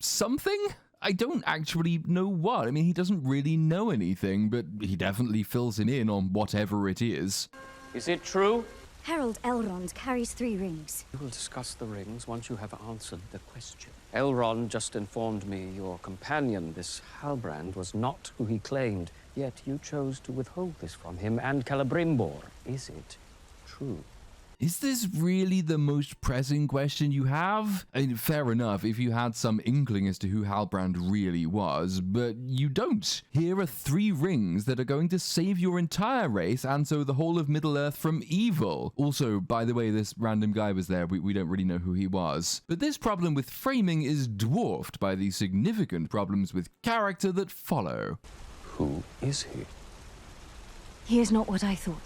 something? I don't actually know what. I mean, he doesn't really know anything, but he definitely fills him in on whatever it is. Is it true? Herald Elrond carries 3 rings. We will discuss the rings once you have answered the question. Elrond just informed me your companion, this Halbrand, was not who he claimed, yet you chose to withhold this from him and Celebrimbor. Is it true? Is this really the most pressing question you have? I mean, fair enough if you had some inkling as to who Halbrand really was, but you don't. Here are 3 rings that are going to save your entire race and so the whole of Middle-earth from evil. Also, by the way, this random guy was there. We don't really know who he was. But this problem with framing is dwarfed by the significant problems with character that follow. Who is he? He is not what I thought.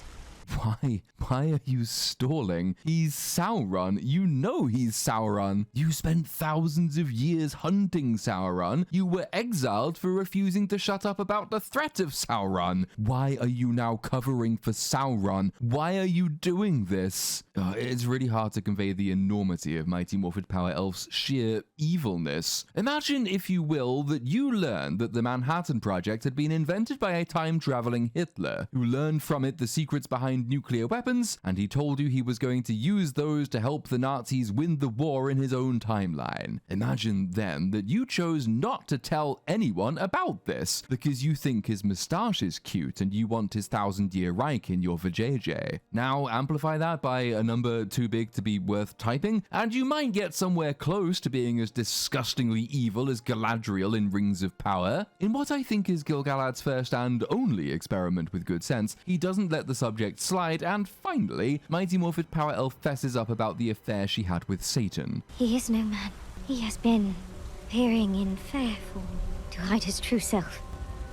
Why are you stalling? He's Sauron. You know he's Sauron. You spent thousands of years hunting Sauron. You were exiled for refusing to shut up about the threat of Sauron. Why are you now covering for Sauron? Why are you doing this? It's really hard to convey the enormity of Mighty Morphed Power Elf's sheer evilness. Imagine, if you will, that you learned that the Manhattan Project had been invented by a time-traveling Hitler, who learned from it the secrets behind nuclear weapons, and he told you he was going to use those to help the Nazis win the war in his own timeline. Imagine then that you chose not to tell anyone about this because you think his moustache is cute and you want his 1000-year Reich in your vajayjay. Now amplify that by a number too big to be worth typing, and you might get somewhere close to being as disgustingly evil as Galadriel in Rings of Power. In what I think is Gil-galad's first and only experiment with good sense, he doesn't let the subject slide, and finally, Mighty Morphed Power Elf fesses up about the affair she had with Satan. He is no man. He has been appearing in fair form to hide his true self.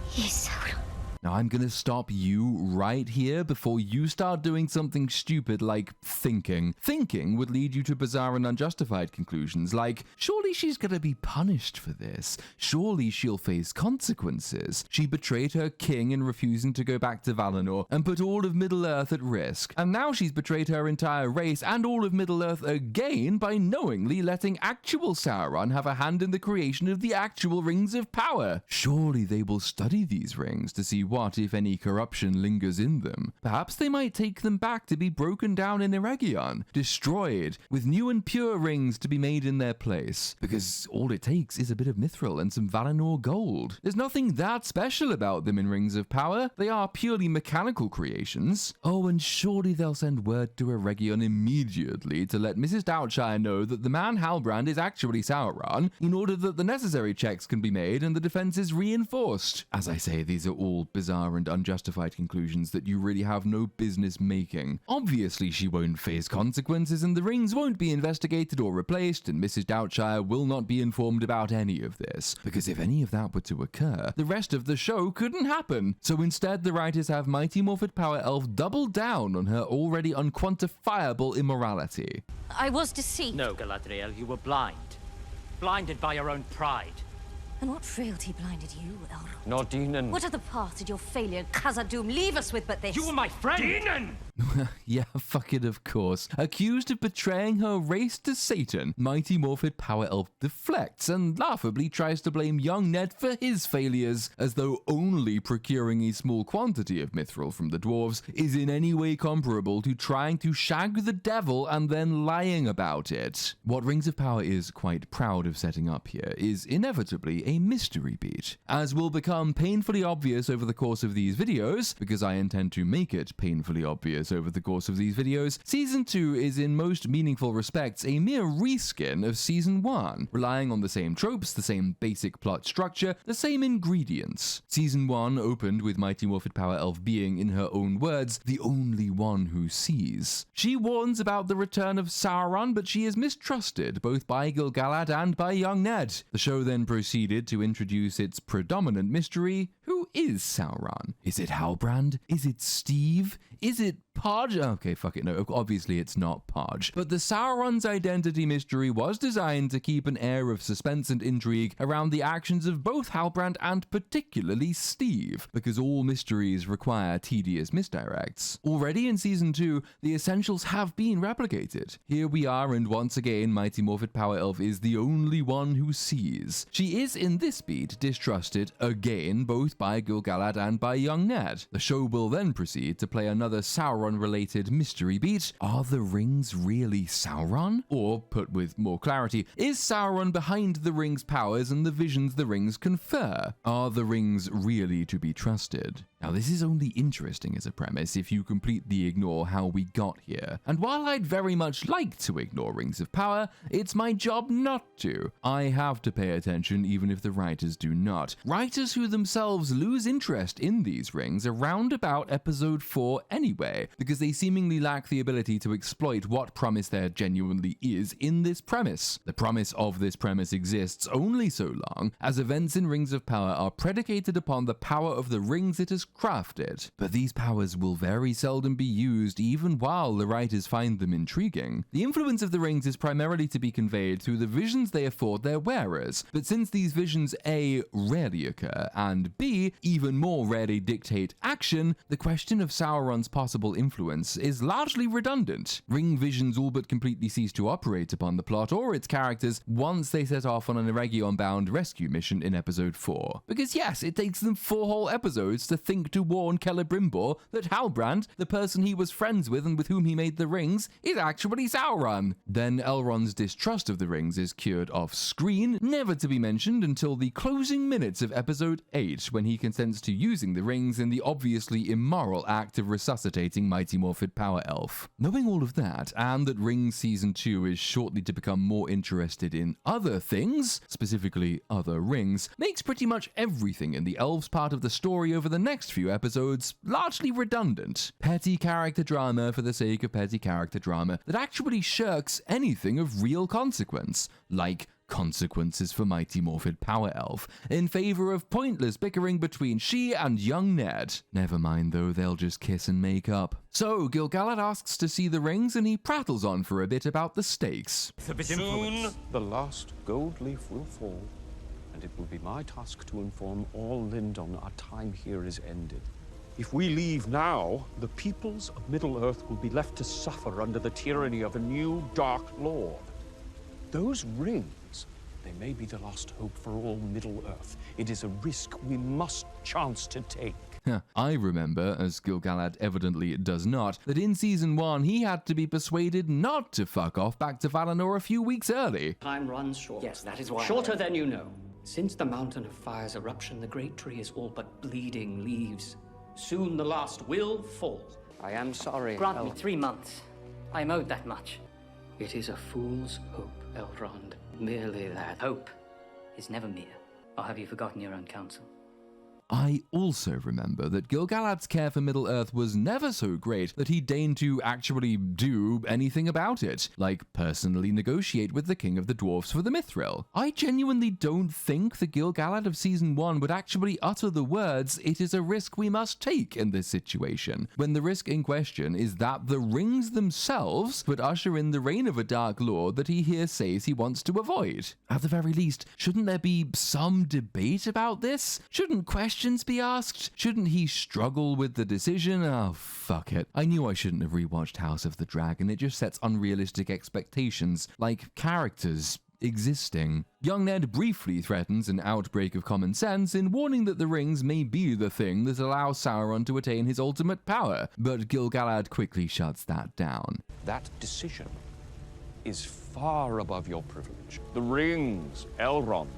He is Sauron. Now I'm gonna stop you right here before you start doing something stupid like thinking. Thinking would lead you to bizarre and unjustified conclusions like, surely she's gonna be punished for this. Surely she'll face consequences. She betrayed her king in refusing to go back to Valinor and put all of Middle-earth at risk. And now she's betrayed her entire race and all of Middle-earth again by knowingly letting actual Sauron have a hand in the creation of the actual Rings of Power. Surely they will study these rings to see what, if any, corruption lingers in them. Perhaps they might take them back to be broken down in Eregion, destroyed, with new and pure rings to be made in their place. Because all it takes is a bit of Mithril and some Valinor gold. There's nothing that special about them in Rings of Power. They are purely mechanical creations. Oh, and surely they'll send word to Eregion immediately to let Mrs. Doubtshire know that the man Halbrand is actually Sauron, in order that the necessary checks can be made and the defenses reinforced. As I say, these are all bizarre and unjustified conclusions that you really have no business making. Obviously, she won't face consequences, and the rings won't be investigated or replaced, and Mrs. Doubtshire will not be informed about any of this, because if any of that were to occur, the rest of the show couldn't happen. So instead, the writers have Mighty Morphed Power Elf double down on her already unquantifiable immorality. I was deceived. No, Galadriel, you were blind. Blinded by your own pride. And what frailty blinded you, Elrond? Nordinen. What other path did your failure, Khazad-dûm, leave us with but this? You were my friend! Dinen! Yeah, fuck it, of course. Accused of betraying her race to Satan, Mighty Morphed Power Elf deflects and laughably tries to blame young Ned for his failures, as though only procuring a small quantity of Mithril from the dwarves is in any way comparable to trying to shag the devil and then lying about it. What Rings of Power is quite proud of setting up here is inevitably a mystery beat, as will become painfully obvious over the course of these videos, because I intend to make it painfully obvious over the course of these videos. Season 2 is in most meaningful respects a mere reskin of Season 1, relying on the same tropes, the same basic plot structure, the same ingredients. Season 1 opened with Mighty Morphed Power Elf being, in her own words, the only one who sees. She warns about the return of Sauron, but she is mistrusted both by Gil-galad and by young Ned. The show then proceeded to introduce its predominant mystery. Who is Sauron? Is it Halbrand? Is it Steve? Is it Podge? Okay, fuck it, no, obviously it's not Podge. But the Sauron's identity mystery was designed to keep an air of suspense and intrigue around the actions of both Halbrand and particularly Steve, because all mysteries require tedious misdirects. Already in Season 2, the essentials have been replicated. Here we are, and once again, Mighty Morphed Power Elf is the only one who sees. She is, in this beat, distrusted again, both by Gil-galad and by young Ned. The show will then proceed to play another Sauron-related mystery beat. Are the rings really Sauron? Or, put with more clarity, is Sauron behind the rings' powers and the visions the rings confer? Are the rings really to be trusted? Now, this is only interesting as a premise if you completely ignore how we got here. And while I'd very much like to ignore Rings of Power, it's my job not to. I have to pay attention even if the writers do not. Writers who themselves lose interest in these rings around about episode 4 anyway, because they seemingly lack the ability to exploit what promise there genuinely is in this premise. The promise of this premise exists only so long as events in Rings of Power are predicated upon the power of the rings it has crafted, but these powers will very seldom be used even while the writers find them intriguing. The influence of the rings is primarily to be conveyed through the visions they afford their wearers, but since these visions A, rarely occur, and B, even more rarely dictate action, the question of Sauron's possible influence is largely redundant. Ring visions all but completely cease to operate upon the plot or its characters once they set off on an Eregion-bound rescue mission in episode 4. Because yes, it takes them 4 whole episodes to think to warn Celebrimbor that Halbrand, the person he was friends with and with whom he made the rings, is actually Sauron. Then Elrond's distrust of the rings is cured off screen, never to be mentioned until the closing minutes of episode 8, when he consents to using the rings in the obviously immoral act of resuscitating Mighty Morphed Power Elf. Knowing all of that, and that Rings Season 2 is shortly to become more interested in other things, specifically other rings, makes pretty much everything in the elves part of the story over the next few episodes largely redundant. Petty character drama for the sake of petty character drama that actually shirks anything of real consequence, like consequences for Mighty Morphed Power Elf, in favor of pointless bickering between she and young Ned. Never mind though, they'll just kiss and make up. So Gil-galad asks to see the rings and he prattles on for a bit about the stakes. Soon the last gold leaf will fall, and it will be my task to inform all Lindon our time here is ended. If we leave now, the peoples of Middle-earth will be left to suffer under the tyranny of a new Dark Lord. Those rings, they may be the last hope for all Middle-earth. It is a risk we must chance to take. I remember, as Gil-galad evidently does not, that in Season 1 he had to be persuaded not to fuck off back to Valinor a few weeks early. Time runs short. Yes, that is why. Shorter than you know. Since the Mountain of Fire's eruption, the great tree is all but bleeding leaves. Soon the last will fall. I am sorry. Grant me 3 months. I am owed that much. It is a fool's hope, Elrond. Merely that. Hope is never mere. Or have you forgotten your own counsel? I also remember that Gil-galad's care for Middle-earth was never so great that he deigned to actually do anything about it, like personally negotiate with the king of the dwarfs for the Mithril. I genuinely don't think the Gil-galad of Season 1 would actually utter the words, "It is a risk we must take" in this situation, when the risk in question is that the rings themselves would usher in the reign of a Dark Lord that he here says he wants to avoid. At the very least, shouldn't there be some debate about this? Shouldn't questions be asked? Shouldn't he struggle with the decision? Oh, fuck it. I knew I shouldn't have rewatched House of the Dragon. It just sets unrealistic expectations, like characters existing. Young Ned briefly threatens an outbreak of common sense in warning that the rings may be the thing that allows Sauron to attain his ultimate power, but Gil-galad quickly shuts that down. That decision is far above your privilege. The rings, Elrond.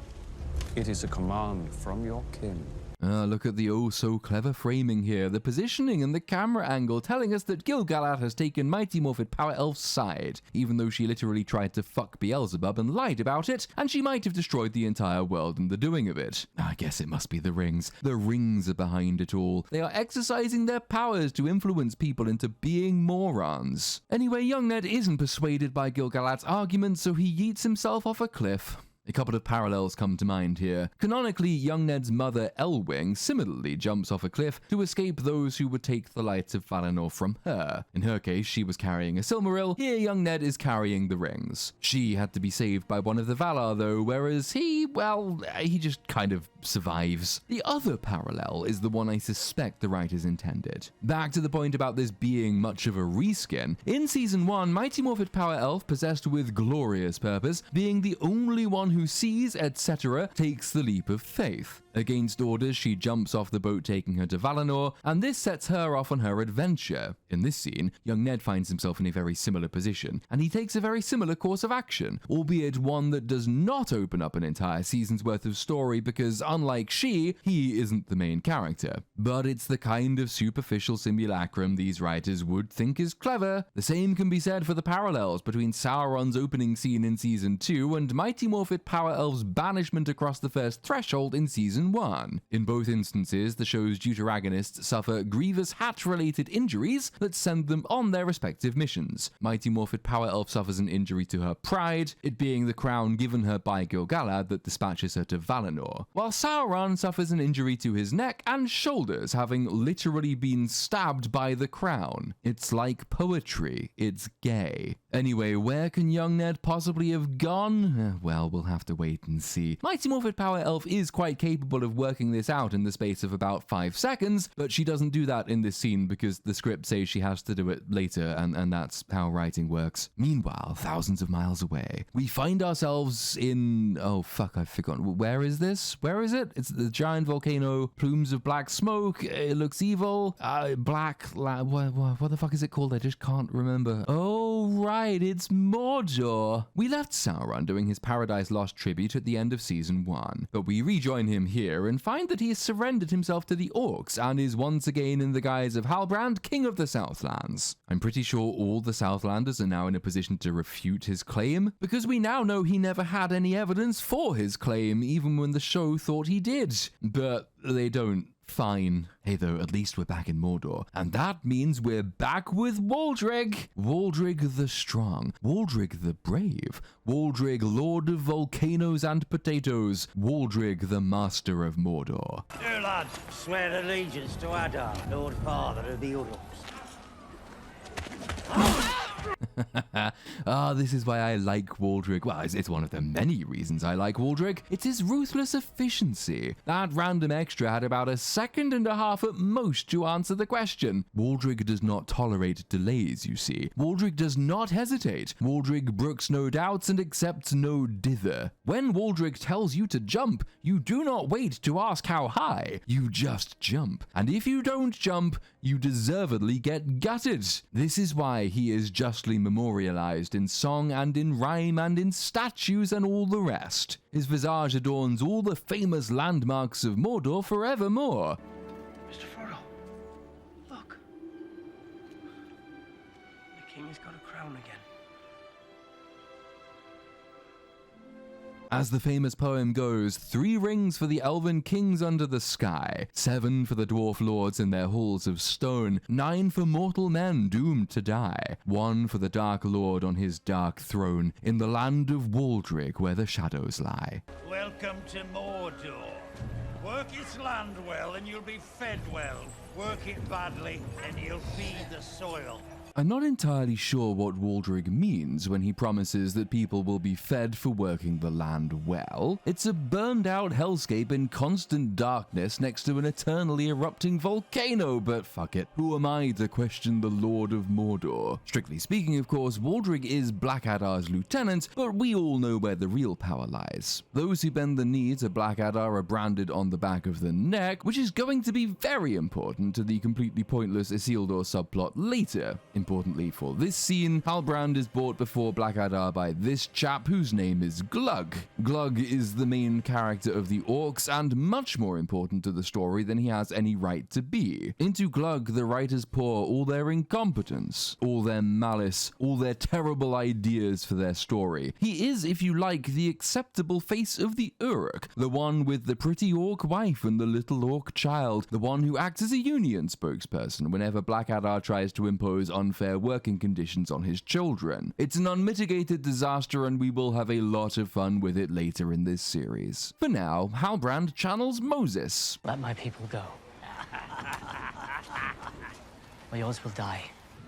It is a command from your kin. Look at the oh-so-clever framing here, the positioning and the camera angle telling us that Gil-galad has taken Mighty Morphed Power Elf's side, even though she literally tried to fuck Beelzebub and lied about it, and she might have destroyed the entire world in the doing of it. I guess it must be the rings. The rings are behind it all. They are exercising their powers to influence people into being morons. Anyway, young Ned isn't persuaded by Gil-galad's argument, so he yeets himself off a cliff. A couple of parallels come to mind here. Canonically, young Ned's mother, Elwing, similarly jumps off a cliff to escape those who would take the lights of Valinor from her. In her case, she was carrying a Silmaril. Here, young Ned is carrying the rings. She had to be saved by one of the Valar, though, whereas he, well, he just kind of survives. The other parallel is the one I suspect the writers intended. Back to the point about this being much of a reskin. In Season 1, Mighty Morphed Power Elf, possessed with glorious purpose, being the only one who sees, etc., takes the leap of faith. Against orders, she jumps off the boat taking her to Valinor, and this sets her off on her adventure. In this scene, young Ned finds himself in a very similar position, and he takes a very similar course of action, albeit one that does not open up an entire season's worth of story because, unlike he isn't the main character. But it's the kind of superficial simulacrum these writers would think is clever. The same can be said for the parallels between Sauron's opening scene in Season 2 and Mighty Morphed Power Elf's banishment across the first threshold in Season 1. In both instances, the show's deuteragonists suffer grievous hat-related injuries that send them on their respective missions. Mighty Morphed Power Elf suffers an injury to her pride, it being the crown given her by Gil-galad that dispatches her to Valinor, while Sauron suffers an injury to his neck and shoulders, having literally been stabbed by the crown. It's like poetry. It's gay. Anyway, where can young Ned possibly have gone? Well, we'll have to wait and see. Mighty Morphed Power Elf is quite capable of working this out in the space of about 5 seconds, but she doesn't do that in this scene because the script says she has to do it later, and that's how writing works. Meanwhile, thousands of miles away, we find ourselves in... oh fuck, I've forgotten. Where is this? Where is it? It's the giant volcano, plumes of black smoke, it looks evil, what the fuck is it called? I just can't remember. Oh right, it's Mordor. We left Sauron doing his Paradise Lost tribute at the end of Season 1, but we rejoin him here and find that he has surrendered himself to the Orcs and is once again in the guise of Halbrand, King of the Southlands. I'm pretty sure all the Southlanders are now in a position to refute his claim, because we now know he never had any evidence for his claim, even when the show thought he did. But they don't. Fine. Hey though, at least we're back in Mordor. And that means we're back with Waldreg! Waldreg the Strong. Waldreg the Brave. Waldreg, Lord of Volcanoes and Potatoes. Waldreg, the Master of Mordor. You lads, swear allegiance to Adar, Lord Father of the Orcs. This is why I like Waldreg. Well, it's one of the many reasons I like Waldreg. It's his ruthless efficiency. That random extra had about 1.5 seconds at most to answer the question. Waldreg does not tolerate delays, you see. Waldreg does not hesitate. Waldreg brooks no doubts and accepts no dither. When Waldreg tells you to jump, you do not wait to ask how high. You just jump. And if you don't jump, you deservedly get gutted. This is why he is justly memorialized in song and in rhyme and in statues and all the rest. His visage adorns all the famous landmarks of Mordor forevermore. Mr. Frodo, look. The king has got a crown again. As the famous poem goes, 3 rings for the elven kings under the sky, 7 for the dwarf lords in their halls of stone, 9 for mortal men doomed to die, 1 for the dark lord on his dark throne, in the land of Waldrig where the shadows lie. Welcome to Mordor. Work its land well and you'll be fed well. Work it badly and you'll feed the soil. I'm not entirely sure what Waldrig means when he promises that people will be fed for working the land well. It's a burned out hellscape in constant darkness next to an eternally erupting volcano, but fuck it. Who am I to question the Lord of Mordor? Strictly speaking, of course, Waldrig is Blackadar's lieutenant, but we all know where the real power lies. Those who bend the knee to Blackadar are branded on the back of the neck, which is going to be very important to the completely pointless Isildur subplot later. Importantly for this scene, Halbrand is brought before Blackadar by this chap whose name is Glug. Glug is the main character of the Orcs and much more important to the story than he has any right to be. Into Glug, the writers pour all their incompetence, all their malice, all their terrible ideas for their story. He is, if you like, the acceptable face of the Uruk, the one with the pretty orc wife and the little orc child, the one who acts as a union spokesperson whenever Blackadar tries to impose unfair working conditions on his children. It's an unmitigated disaster and we will have a lot of fun with it later in this series. For now, Halbrand channels Moses. Let my people go, or yours will die.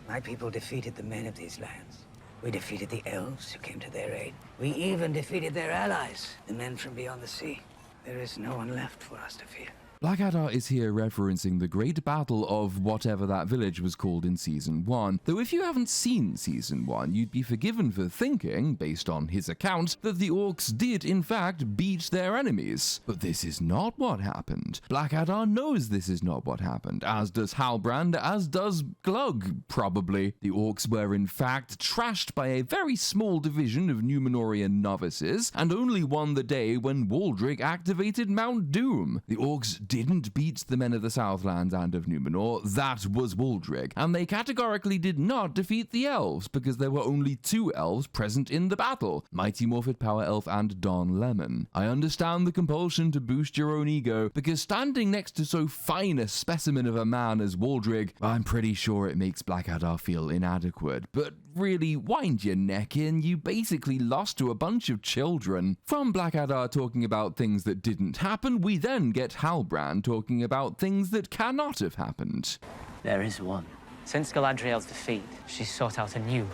My people defeated the men of these lands. We defeated the elves who came to their aid. We even defeated their allies, the men from beyond the sea. There is no one left for us to fear. Blackadar is here referencing the great battle of whatever that village was called in Season 1, though if you haven't seen Season 1, you'd be forgiven for thinking, based on his account, that the Orcs did in fact beat their enemies. But this is not what happened. Blackadar knows this is not what happened, as does Halbrand, as does Glug, probably. The Orcs were in fact trashed by a very small division of Númenórean novices, and only won the day when Waldrig activated Mount Doom. The Orcs didn't beat the men of the Southlands and of Númenor, that was Waldrig, and they categorically did not defeat the elves, because there were only 2 elves present in the battle, Mighty Morphed Power Elf and Don Lemon. I understand the compulsion to boost your own ego, because standing next to so fine a specimen of a man as Waldrig, I'm pretty sure it makes Blackadar feel inadequate, but really, wind your neck in, you basically lost to a bunch of children. From Blackadar talking about things that didn't happen, we then get Halbrand talking about things that cannot have happened. There is one. Since Galadriel's defeat, she sought out a new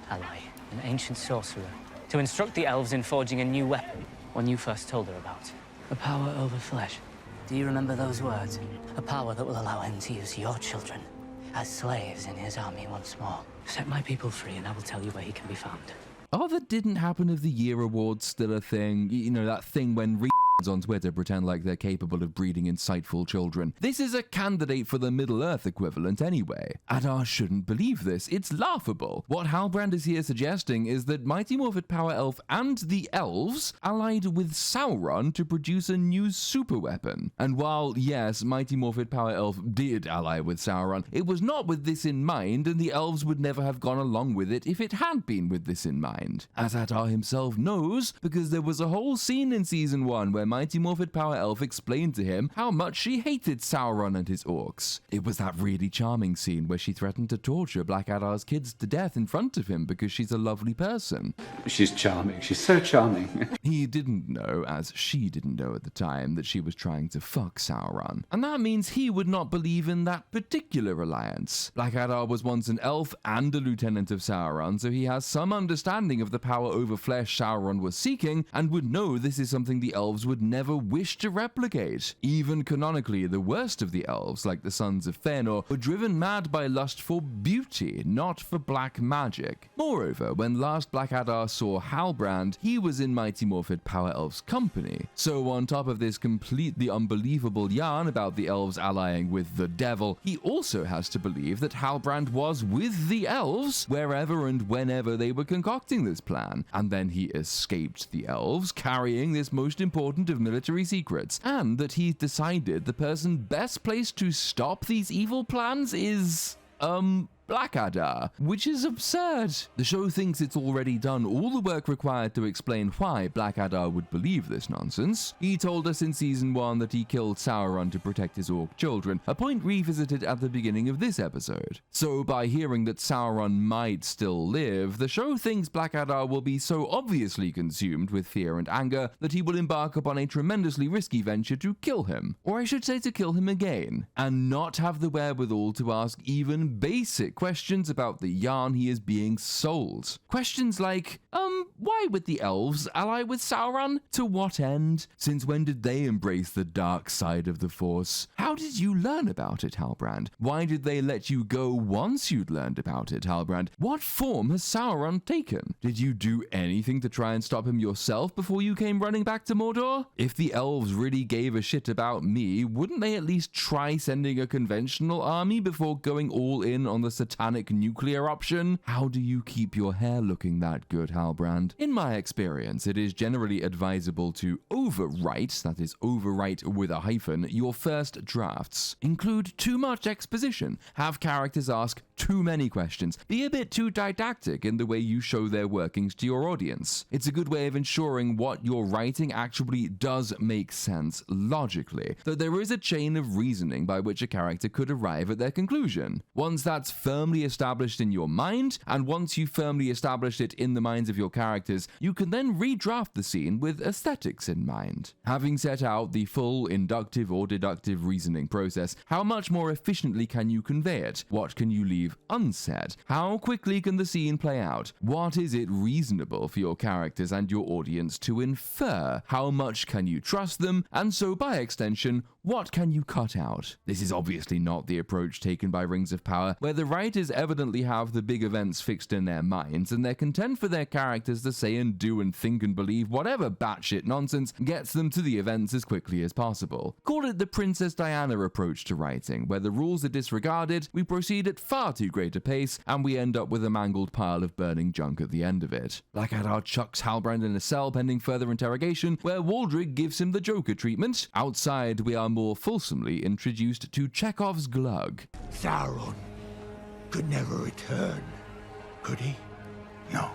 ally, an ancient sorcerer, to instruct the elves in forging a new weapon, one you first told her about. A power over flesh. Do you remember those words? A power that will allow him to use your children as slaves in his army once more. Set my people free and I will tell you where he can be found. Are the Didn't Happen of the Year awards still a thing? You know, that thing when on Twitter pretend like they're capable of breeding insightful children. This is a candidate for the Middle-earth equivalent anyway. Adar shouldn't believe this. It's laughable. What Halbrand is here suggesting is that Mighty Morphed Power Elf and the elves allied with Sauron to produce a new superweapon. And while, yes, Mighty Morphed Power Elf did ally with Sauron, it was not with this in mind, and the elves would never have gone along with it if it had been with this in mind. As Adar himself knows, because there was a whole scene in Season 1 where Mighty Morphed Power Elf explained to him how much she hated Sauron and his orcs. It was that really charming scene where she threatened to torture Blackadar's kids to death in front of him because she's a lovely person. She's charming. She's so charming. He didn't know, as she didn't know at the time, that she was trying to fuck Sauron. And that means he would not believe in that particular alliance. Blackadar was once an elf and a lieutenant of Sauron, so he has some understanding of the power over flesh Sauron was seeking, and would know this is something the elves would never wish to replicate. Even canonically, the worst of the elves, like the sons of Fëanor, were driven mad by lust for beauty, not for black magic. Moreover, when last Blackadar saw Halbrand, he was in Mighty Morphed Power Elf's company. So on top of this completely unbelievable yarn about the elves allying with the devil, he also has to believe that Halbrand was with the elves wherever and whenever they were concocting this plan, and then he escaped the elves, carrying this most important of military secrets, and that he decided the person best placed to stop these evil plans is, Blackadar, which is absurd. The show thinks it's already done all the work required to explain why Blackadar would believe this nonsense. He told us in season 1 that he killed Sauron to protect his orc children, a point revisited at the beginning of this episode. So by hearing that Sauron might still live, the show thinks Blackadar will be so obviously consumed with fear and anger that he will embark upon a tremendously risky venture to kill him, or I should say to kill him again, and not have the wherewithal to ask even basic questions about the yarn he is being sold. Questions like, why would the elves ally with Sauron? To what end? Since when did they embrace the dark side of the Force? How did you learn about it, Halbrand? Why did they let you go once you'd learned about it, Halbrand? What form has Sauron taken? Did you do anything to try and stop him yourself before you came running back to Mordor? If the elves really gave a shit about me, wouldn't they at least try sending a conventional army before going all in on the satanic nuclear option? How do you keep your hair looking that good, Halbrand? In my experience, it is generally advisable to overwrite, that is overwrite with a hyphen, your first drafts. Include too much exposition, have characters ask too many questions, be a bit too didactic in the way you show their workings to your audience. It's a good way of ensuring what you're writing actually does make sense logically, that there is a chain of reasoning by which a character could arrive at their conclusion. Once that's firmly established in your mind, and once you've firmly established it in the minds of your characters, you can then redraft the scene with aesthetics in mind. Having set out the full inductive or deductive reasoning process, how much more efficiently can you convey it? What can you leave unsaid? How quickly can the scene play out? What is it reasonable for your characters and your audience to infer? How much can you trust them? And so by extension, what can you cut out? This is obviously not the approach taken by Rings of Power, where the writers evidently have the big events fixed in their minds, and they're content for their characters to say and do and think and believe whatever batshit nonsense gets them to the events as quickly as possible. Call it the Princess Diana approach to writing, where the rules are disregarded, we proceed at far too great a pace, and we end up with a mangled pile of burning junk at the end of it. Blackadar chucks Halbrand in a cell pending further interrogation, where Waldrig gives him the Joker treatment. Outside, we are more fulsomely introduced to Chekhov's glug. Sauron could never return, could he? No.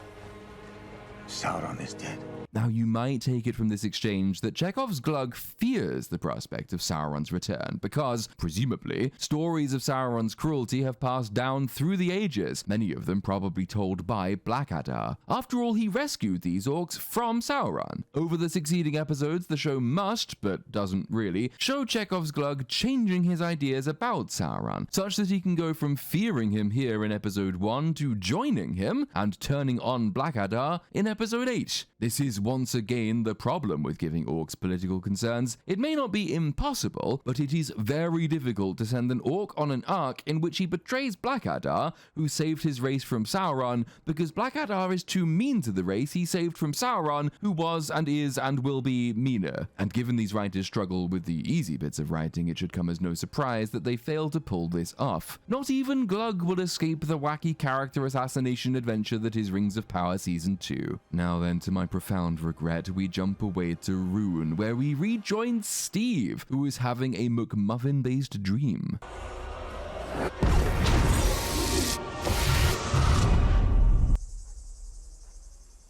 Sauron is dead. Now, you might take it from this exchange that Chekhov's glug fears the prospect of Sauron's return because, presumably, stories of Sauron's cruelty have passed down through the ages, many of them probably told by Blackadar. After all, he rescued these orcs from Sauron. Over the succeeding episodes, the show must, but doesn't really, show Chekhov's glug changing his ideas about Sauron, such that he can go from fearing him here in episode 1 to joining him and turning on Blackadar in episode 8. This is once again the problem with giving orcs political concerns. It may not be impossible, but it is very difficult to send an orc on an arc in which he betrays Blackadar, who saved his race from Sauron, because Blackadar is too mean to the race he saved from Sauron, who was and is and will be meaner. And given these writers struggle with the easy bits of writing, it should come as no surprise that they fail to pull this off. Not even Glug will escape the wacky character assassination adventure that is Rings of Power Season 2. Now then, to my profound regret, we jump away to Rune, where we rejoin Steve, who is having a McMuffin-based dream.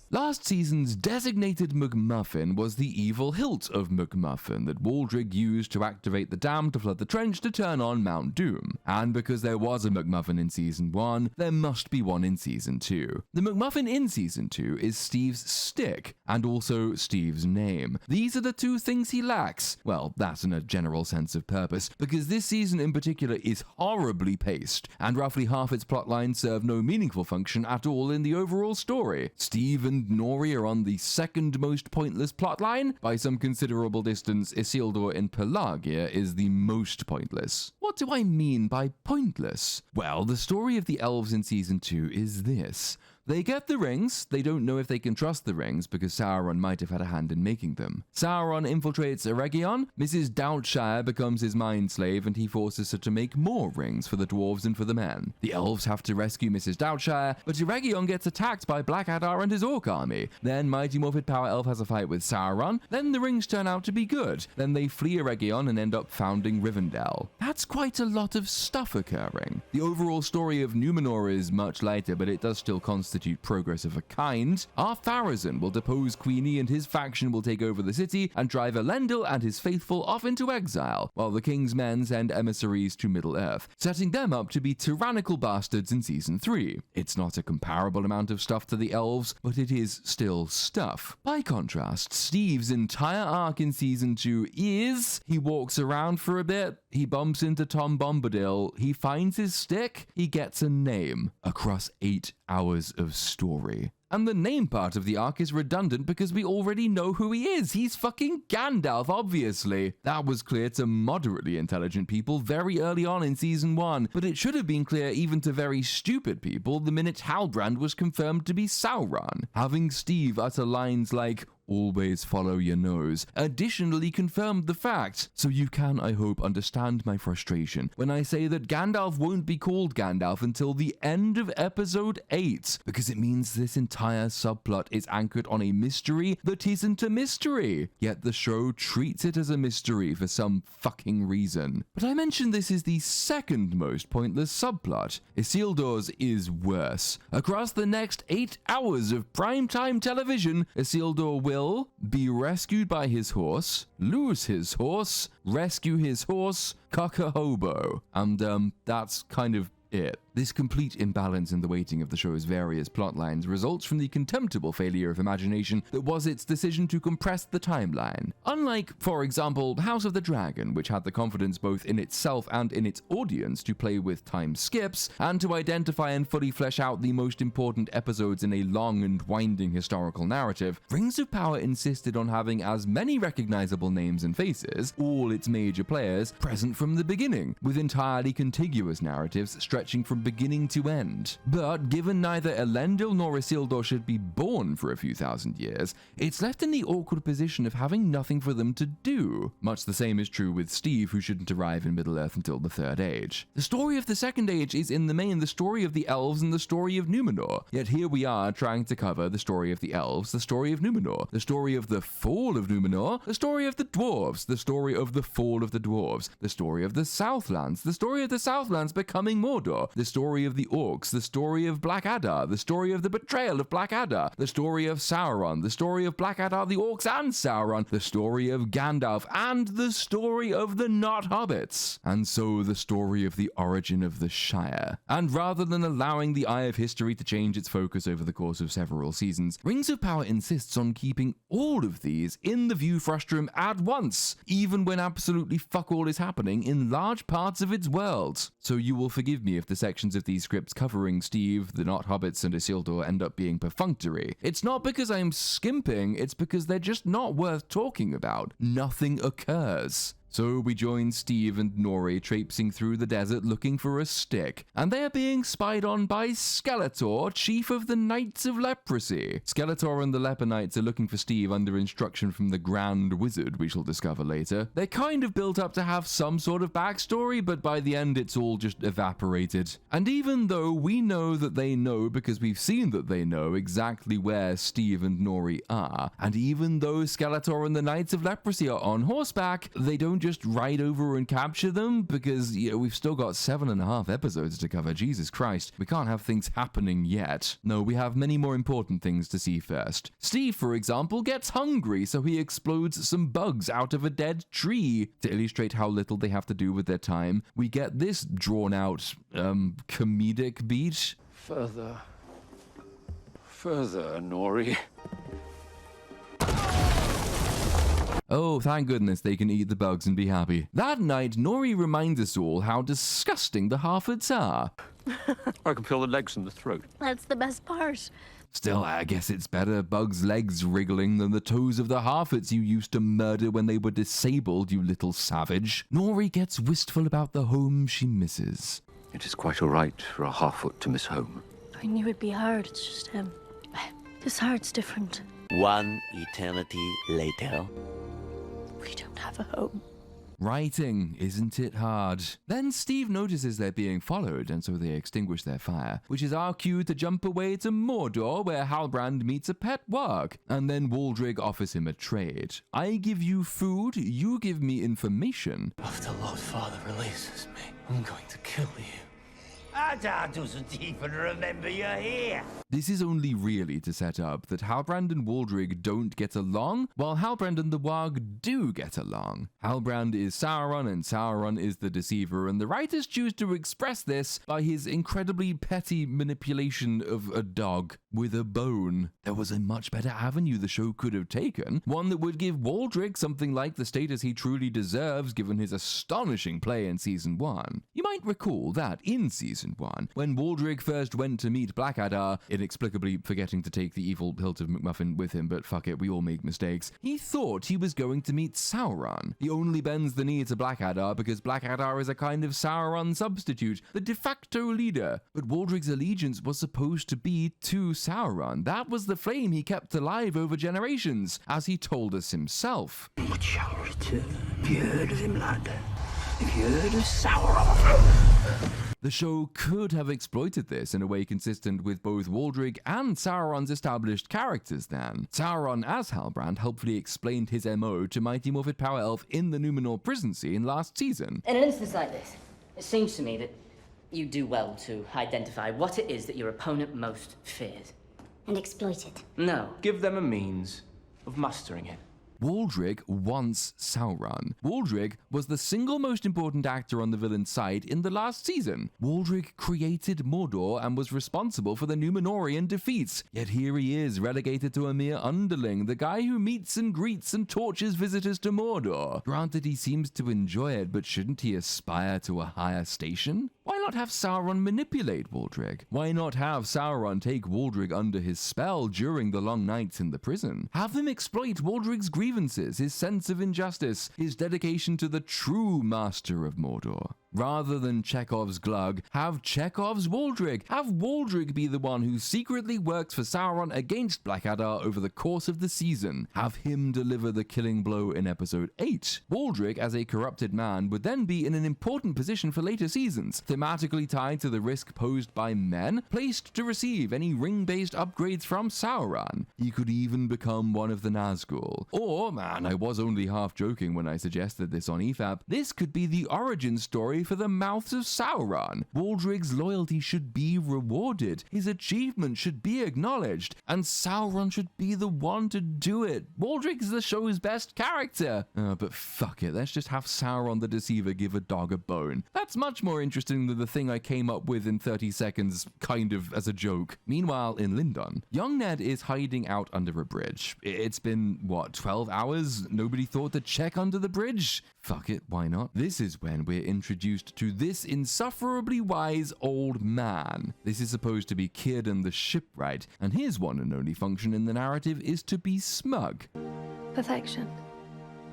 Last season's designated McMuffin was the evil hilt of McMuffin that Waldrig used to activate the dam to flood the trench to turn on Mount Doom. And because there was a McMuffin in Season 1, there must be one in Season 2. The McMuffin in Season 2 is Steve's stick, and also Steve's name. These are the two things he lacks. Well, that's in a general sense of purpose, because this season in particular is horribly paced, and roughly half its plotlines serve no meaningful function at all in the overall story. Steve and Nori are on the second most pointless plotline. By some considerable distance, Isildur in Pelagia is the most pointless. What do I mean by pointless? Well, the story of the elves in Season 2 is this. They get the rings. They don't know if they can trust the rings because Sauron might have had a hand in making them. Sauron infiltrates Eregion. Mrs. Doubtshire becomes his mind slave, and he forces her to make more rings for the dwarves and for the men. The elves have to rescue Mrs. Doubtshire, but Eregion gets attacked by Black Adar and his orc army. Then Mighty Morphed Power Elf has a fight with Sauron. Then the rings turn out to be good. Then they flee Eregion and end up founding Rivendell. That's quite a lot of stuff occurring. The overall story of Numenor is much lighter, but it does still constitute progress of a kind. Ar-Pharazôn will depose Queenie and his faction will take over the city and drive Elendil and his faithful off into exile, while the king's men send emissaries to Middle-earth, setting them up to be tyrannical bastards in Season 3. It's not a comparable amount of stuff to the elves, but it is still stuff. By contrast, Steve's entire arc in Season 2 is, he walks around for a bit, he bumps into Tom Bombadil, he finds his stick, he gets a name across 8 hours of story. And the name part of the arc is redundant because we already know who he is. He's fucking Gandalf, obviously. That was clear to moderately intelligent people very early on in Season 1, but it should have been clear even to very stupid people the minute Halbrand was confirmed to be Sauron. Having Steve utter lines like, "Always follow your nose," additionally confirmed the fact. So you can, I hope, understand my frustration when I say that Gandalf won't be called Gandalf until the end of episode 8, because it means this entire subplot is anchored on a mystery that isn't a mystery. Yet the show treats it as a mystery for some fucking reason. But I mentioned this is the second most pointless subplot. Isildur's is worse. Across the next 8 hours of primetime television, Isildur will be rescued by his horse, lose his horse, rescue his horse, cock a hobo. And that's kind of it. This complete imbalance in the weighting of the show's various plotlines results from the contemptible failure of imagination that was its decision to compress the timeline. Unlike, for example, House of the Dragon, which had the confidence both in itself and in its audience to play with time skips and to identify and fully flesh out the most important episodes in a long and winding historical narrative, Rings of Power insisted on having as many recognizable names and faces, all its major players, present from the beginning, with entirely contiguous narratives stretching from beginning to end. But given neither Elendil nor Isildur should be born for a few thousand years, it's left in the awkward position of having nothing for them to do. Much the same is true with Steve, who shouldn't arrive in Middle-earth until the Third Age. The story of the Second Age is in the main the story of the elves and the story of Numenor, yet here we are trying to cover the story of the elves, the story of Numenor, the story of the fall of Numenor, the story of the dwarves, the story of the fall of the dwarves, the story of the Southlands, the story of the Southlands becoming Mordor, the story of the orcs, the story of Black Adar, the story of the betrayal of Black Adar, the story of Sauron, the story of Black Adar, the orcs and Sauron, the story of Gandalf, and the story of the not hobbits. And so the story of the origin of the Shire. And rather than allowing the eye of history to change its focus over the course of several seasons, Rings of Power insists on keeping all of these in the view frustrum at once, even when absolutely fuck all is happening in large parts of its world. So you will forgive me if the sections of these scripts covering Steve, the not hobbits, and Isildur end up being perfunctory. It's not because I'm skimping, it's because they're just not worth talking about. Nothing occurs. So we join Steve and Nori traipsing through the desert looking for a stick, and they're being spied on by Skeletor, chief of the Knights of Leprosy. Skeletor and the Leper Knights are looking for Steve under instruction from the Grand Wizard, we shall discover later. They're kind of built up to have some sort of backstory, but by the end it's all just evaporated. And even though we know that they know because we've seen that they know exactly where Steve and Nori are, and even though Skeletor and the Knights of Leprosy are on horseback, they don't just ride over and capture them because, we've still got 7.5 episodes to cover. Jesus Christ, we can't have things happening yet. No, we have many more important things to see first. Steve, for example, gets hungry, so he explodes some bugs out of a dead tree. To illustrate how little they have to do with their time, we get this drawn out, comedic beat. Further, Nori. Oh, thank goodness they can eat the bugs and be happy. That night, Nori reminds us all how disgusting the Harfoots are. I can feel the legs and the throat. That's the best part. Still, I guess it's better bugs' legs wriggling than the toes of the Harfoots you used to murder when they were disabled, you little savage. Nori gets wistful about the home she misses. It is quite all right for a Harfoot to miss home. I knew it'd be hard, it's just, this heart's different. One eternity later. We don't have a home. Writing, isn't it hard? Then Steve notices they're being followed, and so they extinguish their fire, which is our cue to jump away to Mordor, where Halbrand meets a pet warg, and then Waldrig offers him a trade. I give you food, you give me information. If the Lord Father releases me, I'm going to kill you. Adar doesn't even remember you're here. This is only really to set up that Halbrand and Waldrig don't get along, while Halbrand and the warg do get along. Halbrand is Sauron and Sauron is the deceiver, and the writers choose to express this by his incredibly petty manipulation of a dog with a bone. There was a much better avenue the show could have taken, one that would give Waldrig something like the status he truly deserves given his astonishing play in Season 1. You might recall that in Season 1, when Waldrig first went to meet Blackadar, inexplicably forgetting to take the evil hilt of McMuffin with him, but fuck it, we all make mistakes, he thought he was going to meet Sauron. He only bends the knee to Blackadar because Blackadar is a kind of Sauron substitute, the de facto leader. But Waldrig's allegiance was supposed to be to Sauron. That was the flame he kept alive over generations, as he told us himself. It shall return. Have you heard of him, lad? Have you heard of Sauron? The show could have exploited this in a way consistent with both Waldrig and Sauron's established characters then. Sauron as Halbrand helpfully explained his MO to Mighty Morphed Power Elf in the Numenor prison scene last season. In an instance like this, it seems to me that you do well to identify what it is that your opponent most fears. And exploit it. No, give them a means of mastering it. Waldrig wants Sauron. Waldrig was the single most important actor on the villain's side in the last season. Waldrig created Mordor and was responsible for the Númenórean defeats. Yet here he is, relegated to a mere underling, the guy who meets and greets and tortures visitors to Mordor. Granted, he seems to enjoy it, but shouldn't he aspire to a higher station? Why not have Sauron manipulate Waldrig? Why not have Sauron take Waldrig under his spell during the long nights in the prison? Have him exploit Waldrig's grievances, his sense of injustice, his dedication to the true master of Mordor. Rather than Chekhov's Glug, have Chekhov's Waldrig. Have Waldrig be the one who secretly works for Sauron against Blackadar over the course of the season. Have him deliver the killing blow in episode 8. Waldrig, as a corrupted man, would then be in an important position for later seasons, thematically tied to the risk posed by men, placed to receive any ring-based upgrades from Sauron. He could even become one of the Nazgul. Or, man, I was only half joking when I suggested this on EFAP, this could be the origin story for the mouths of Sauron. Waldrig's loyalty should be rewarded, his achievement should be acknowledged, and Sauron should be the one to do it. Waldrig's the show's best character. But fuck it, let's just have Sauron the Deceiver give a dog a bone. That's much more interesting than the thing I came up with in 30 seconds, kind of as a joke. Meanwhile, in Lindon, young Ned is hiding out under a bridge. It's been, what, 12 hours? Nobody thought to check under the bridge? Fuck it, why not? This is when we're introduced to this insufferably wise old man. This is supposed to be Círdan the shipwright, and his one and only function in the narrative is to be smug. Perfection.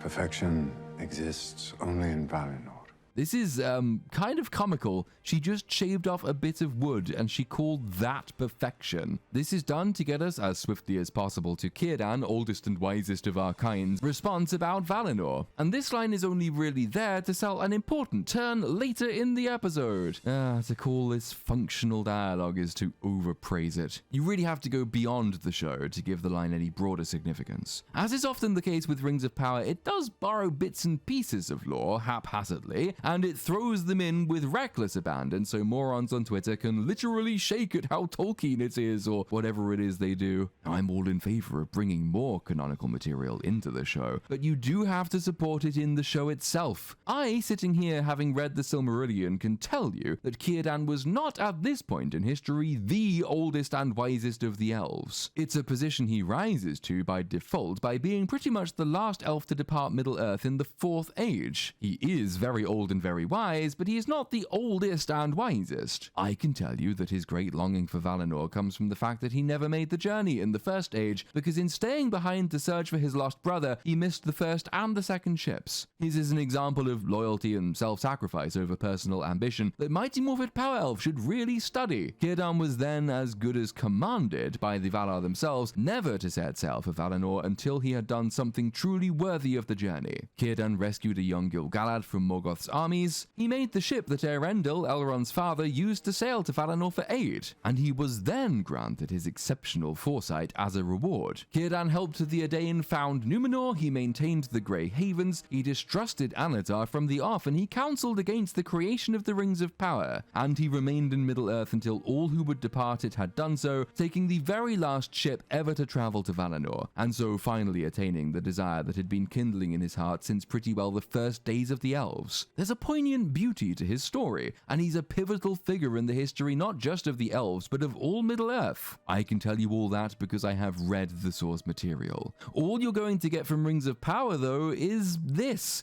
Perfection exists only in Valinor. This is kind of comical. She just shaved off a bit of wood and she called that perfection. This is done to get us as swiftly as possible to Círdan, oldest and wisest of our kind's response about Valinor. And this line is only really there to sell an important turn later in the episode. To call this functional dialogue is to overpraise it. You really have to go beyond the show to give the line any broader significance. As is often the case with Rings of Power, it does borrow bits and pieces of lore haphazardly, and it throws them in with reckless abandon so morons on Twitter can literally shake at how Tolkien it is or whatever it is they do. I'm all in favor of bringing more canonical material into the show, but you do have to support it in the show itself. I, sitting here having read the Silmarillion, can tell you that Círdan was not at this point in history the oldest and wisest of the elves. It's a position he rises to by default by being pretty much the last elf to depart Middle-earth in the 4th Age. He is very old and very wise, but he is not the oldest and wisest. I can tell you that his great longing for Valinor comes from the fact that he never made the journey in the first age, because in staying behind to search for his lost brother, he missed the first and the second ships. His is an example of loyalty and self-sacrifice over personal ambition that Mighty Morphed Power Elf should really study. Círdan was then as good as commanded by the Valar themselves never to set sail for Valinor until he had done something truly worthy of the journey. Círdan rescued a young Gil-galad from Morgoth's armies. He made the ship that Eärendil, Elrond's father, used to sail to Valinor for aid, and he was then granted his exceptional foresight as a reward. Círdan helped the Edain found Numenor, he maintained the Grey Havens, he distrusted Anatar from the off, and he counseled against the creation of the Rings of Power, and he remained in Middle-earth until all who would depart it had done so, taking the very last ship ever to travel to Valinor, and so finally attaining the desire that had been kindling in his heart since pretty well the first days of the elves. There's a poignant beauty to his story, and he's a pivotal figure in the history not just of the elves, but of all Middle-earth. I can tell you all that because I have read the source material. All you're going to get from Rings of Power, though, is this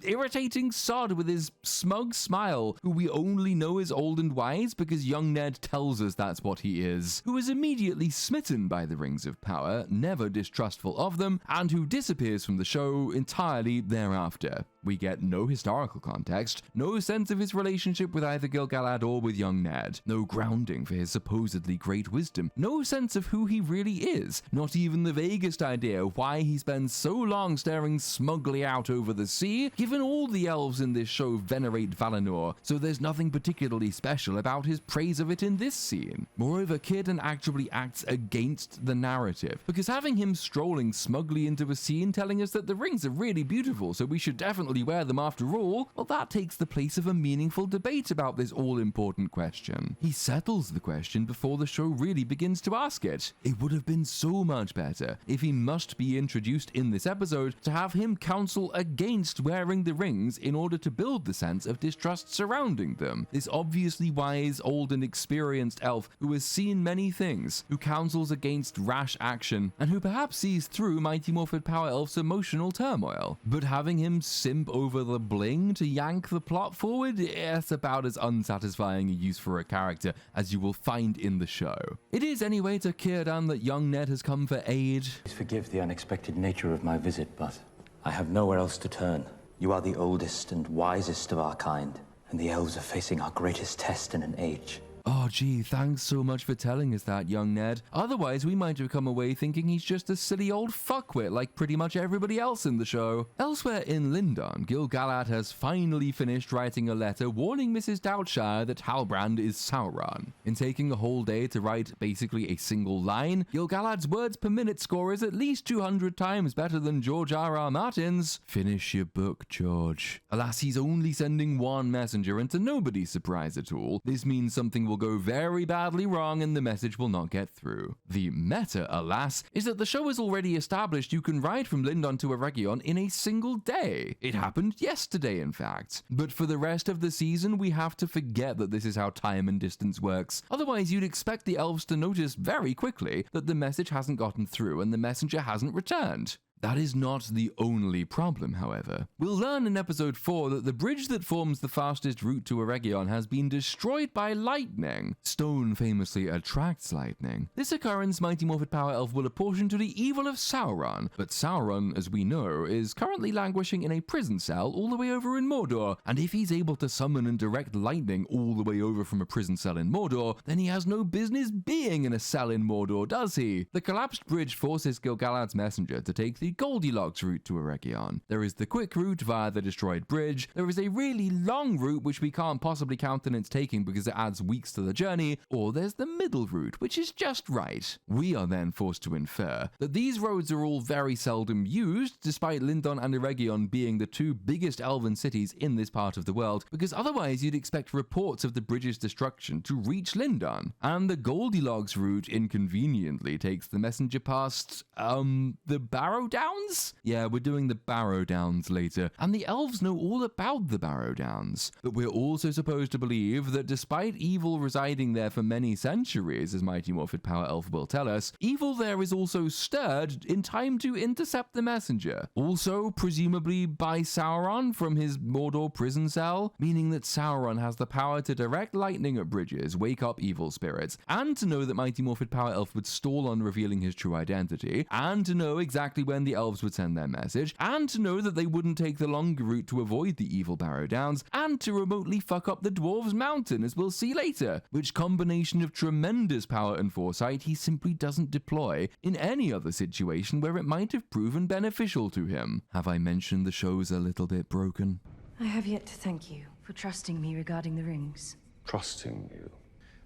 irritating sod with his smug smile, who we only know is old and wise because young Ned tells us that's what he is, who is immediately smitten by the Rings of Power, never distrustful of them, and who disappears from the show entirely thereafter. We get no historical context, no sense of his relationship with either Gil-galad or with young Ned, no grounding for his supposedly great wisdom, no sense of who he really is, not even the vaguest idea why he spends so long staring smugly out over the sea, given all the elves in this show venerate Valinor, so there's nothing particularly special about his praise of it in this scene. Moreover, Círdan actually acts against the narrative, because having him strolling smugly into a scene telling us that the rings are really beautiful, so we should definitely wear them after all, well, that takes the place of a meaningful debate about this all-important question. He settles the question before the show really begins to ask it. It would have been so much better if he must be introduced in this episode to have him counsel against wearing the rings in order to build the sense of distrust surrounding them. This obviously wise, old and experienced elf who has seen many things, who counsels against rash action, and who perhaps sees through Mighty Morphed Power Elf's emotional turmoil. But having him simp over the bling to yank the plot forward, it's about as unsatisfying a use for a character as you will find in the show. It is anyway to Círdan that young Ned has come for aid. Please forgive the unexpected nature of my visit, but I have nowhere else to turn. You are the oldest and wisest of our kind, and the elves are facing our greatest test in an age. Oh gee, thanks so much for telling us that, young Ned. Otherwise, we might have come away thinking he's just a silly old fuckwit like pretty much everybody else in the show. Elsewhere in Lindon, Gil-galad has finally finished writing a letter warning Mrs. Doubtshire that Halbrand is Sauron. In taking a whole day to write basically a single line, Gil-galad's words per minute score is at least 200 times better than George R.R. Martin's. Finish your book, George. Alas, he's only sending one messenger, and to nobody's surprise at all, this means something will go very badly wrong and the message will not get through. The meta, alas, is that the show has already established you can ride from Lindon to Eregion in a single day. It happened yesterday, in fact. But for the rest of the season, we have to forget that this is how time and distance works. Otherwise, you'd expect the elves to notice very quickly that the message hasn't gotten through and the messenger hasn't returned. That is not the only problem, however. We'll learn in episode 4 that the bridge that forms the fastest route to Eregion has been destroyed by lightning. Stone famously attracts lightning. This occurrence Mighty Morphed Power Elf will apportion to the evil of Sauron, but Sauron, as we know, is currently languishing in a prison cell all the way over in Mordor, and if he's able to summon and direct lightning all the way over from a prison cell in Mordor, then he has no business being in a cell in Mordor, does he? The collapsed bridge forces Gil-galad's messenger to take the Goldilocks route to Eregion. There is the quick route via the destroyed bridge. There is a really long route which we can't possibly countenance taking because it adds weeks to the journey, or there's the middle route, which is just right. We are then forced to infer that these roads are all very seldom used, despite Lindon and Eregion being the two biggest elven cities in this part of the world, because otherwise you'd expect reports of the bridge's destruction to reach Lindon. And the Goldilocks route inconveniently takes the messenger past, the Barrow Dam? Downs? Yeah, we're doing the Barrow Downs later, and the elves know all about the Barrow Downs. But we're also supposed to believe that despite evil residing there for many centuries, as Mighty Morphed Power Elf will tell us, evil there is also stirred in time to intercept the messenger. Also, presumably by Sauron from his Mordor prison cell, meaning that Sauron has the power to direct lightning at bridges, wake up evil spirits, and to know that Mighty Morphed Power Elf would stall on revealing his true identity, and to know exactly when the elves would send their message, and to know that they wouldn't take the longer route to avoid the evil Barrow Downs, and to remotely fuck up the Dwarves' Mountain, as we'll see later, which combination of tremendous power and foresight he simply doesn't deploy in any other situation where it might have proven beneficial to him. Have I mentioned the show's a little bit broken? I have yet to thank you for trusting me regarding the rings. Trusting you.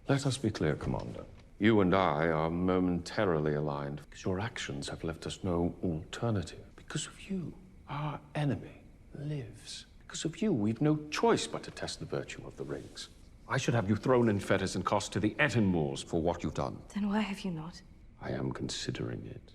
Let us be clear, Commander. You and I are momentarily aligned because your actions have left us no alternative. Because of you, our enemy lives. Because of you, we've no choice but to test the virtue of the rings. I should have you thrown in fetters and cast to the Ettenmoors for what you've done. Then why have you not? I am considering it.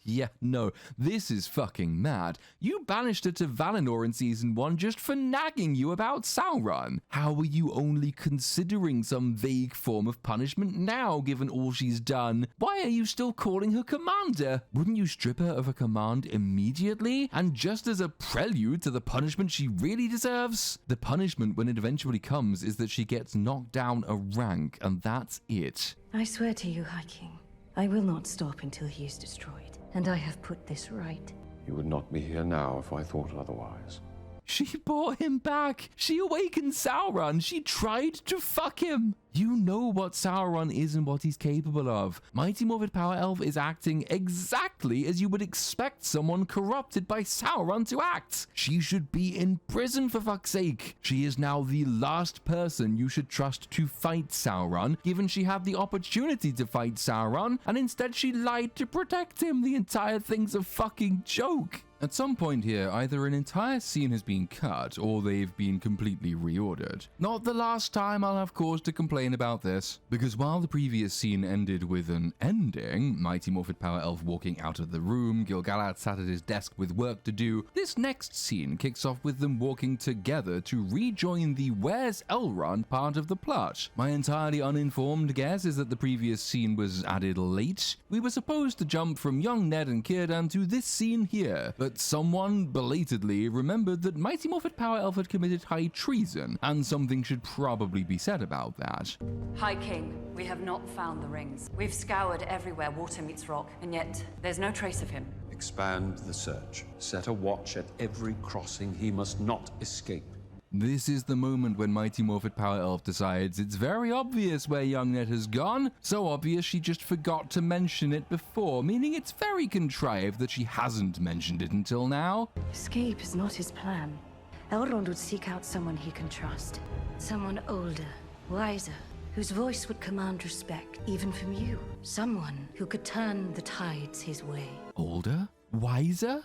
Yeah, no, this is fucking mad. You banished her to Valinor in Season 1 just for nagging you about Sauron. How are you only considering some vague form of punishment now, given all she's done? Why are you still calling her commander? Wouldn't you strip her of her command immediately? And just as a prelude to the punishment she really deserves? The punishment, when it eventually comes, is that she gets knocked down a rank, and that's it. I swear to you, High King, I will not stop until he is destroyed. And I have put this right. You would not be here now if I thought otherwise. She brought him back. She awakened Sauron. She tried to fuck him. You know what Sauron is and what he's capable of. Mighty Morphed Power Elf is acting exactly as you would expect someone corrupted by Sauron to act. She should be in prison, for fuck's sake. She is now the last person you should trust to fight Sauron, given she had the opportunity to fight Sauron, and instead she lied to protect him. The entire thing's a fucking joke. At some point here, either an entire scene has been cut, or they've been completely reordered. Not the last time I'll have cause to complain about this, because while the previous scene ended with an ending, Mighty Morphed Power Elf walking out of the room, Gil-galad sat at his desk with work to do, this next scene kicks off with them walking together to rejoin the Where's Elrond part of the plot. My entirely uninformed guess is that the previous scene was added late. We were supposed to jump from young Ned and Círdan to this scene here, but someone belatedly remembered that Mighty Morphed Power Elf had committed high treason, and something should probably be said about that. High King, we have not found the rings. We've scoured everywhere water meets rock, and yet there's no trace of him. Expand the search. Set a watch at every crossing. He must not escape. This is the moment when Mighty Morphed Power Elf decides it's very obvious where young Ned has gone, so obvious she just forgot to mention it before, meaning it's very contrived that she hasn't mentioned it until now. Escape is not his plan. Elrond would seek out someone he can trust. Someone older, wiser, whose voice would command respect, even from you. Someone who could turn the tides his way. Older? Wiser?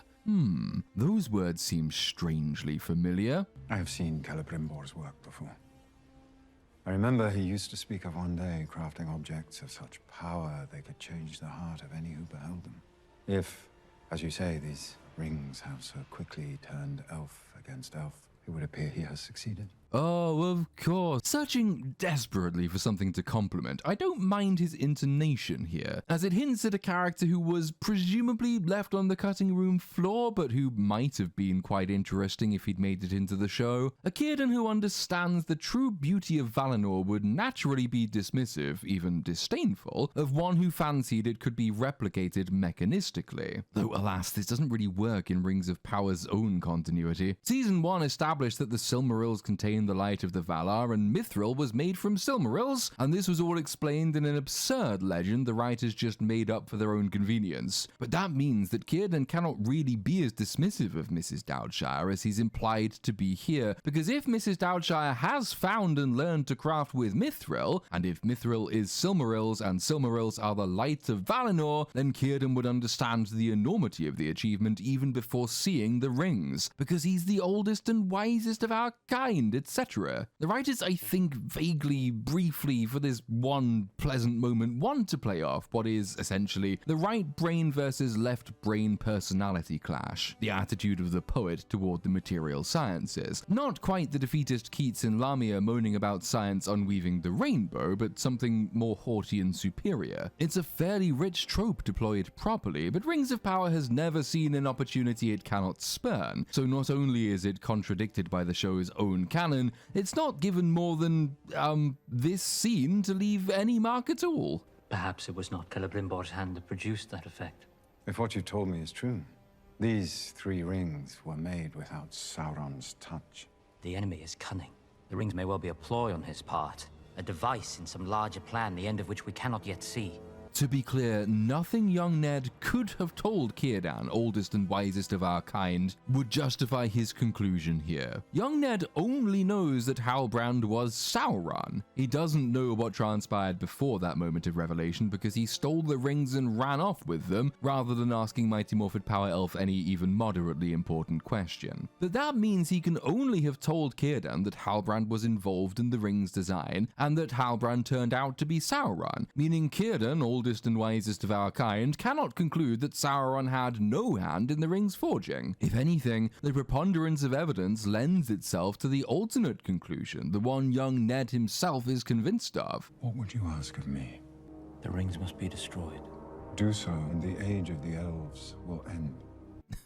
Those words seem strangely familiar. I have seen Celebrimbor's work before. I remember he used to speak of one day crafting objects of such power they could change the heart of any who beheld them. If, as you say, these rings have so quickly turned elf against elf, it would appear he has succeeded. Oh, of course. Searching desperately for something to compliment, I don't mind his intonation here, as it hints at a character who was presumably left on the cutting room floor, but who might have been quite interesting if he'd made it into the show. A Círdan who understands the true beauty of Valinor would naturally be dismissive, even disdainful, of one who fancied it could be replicated mechanistically. Though, alas, this doesn't really work in Rings of Power's own continuity. Season 1 established that the Silmarils contain the light of the Valar, and Mithril was made from Silmarils, and this was all explained in an absurd legend the writers just made up for their own convenience. But that means that Círdan cannot really be as dismissive of Mrs. Doubtshire as he's implied to be here, because if Mrs. Doubtshire has found and learned to craft with Mithril, and if Mithril is Silmarils and Silmarils are the light of Valinor, then Círdan would understand the enormity of the achievement even before seeing the rings, because he's the oldest and wisest of our kind. It's etc. The writers, I think, vaguely, briefly, for this one pleasant moment, want to play off what is essentially the right brain versus left brain personality clash, the attitude of the poet toward the material sciences. Not quite the defeatist Keats and Lamia moaning about science unweaving the rainbow, but something more haughty and superior. It's a fairly rich trope deployed properly, but Rings of Power has never seen an opportunity it cannot spurn, so not only is it contradicted by the show's own canon, it's not given more than, this scene to leave any mark at all. Perhaps it was not Celebrimbor's hand that produced that effect. If what you told me is true, these 3 rings were made without Sauron's touch. The enemy is cunning. The rings may well be a ploy on his part, a device in some larger plan, the end of which we cannot yet see. To be clear, nothing young Ned could have told Círdan, oldest and wisest of our kind, would justify his conclusion here. Young Ned only knows that Halbrand was Sauron. He doesn't know what transpired before that moment of revelation because he stole the rings and ran off with them, rather than asking Mighty Morphed Power Elf any even moderately important question. But that means he can only have told Círdan that Halbrand was involved in the ring's design, and that Halbrand turned out to be Sauron, meaning Círdan, oldest and wisest of our kind, cannot conclude that Sauron had no hand in the ring's forging. If anything, the preponderance of evidence lends itself to the alternate conclusion, the one young Ned himself is convinced of. What would you ask of me? The rings must be destroyed. Do so, and the age of the elves will end.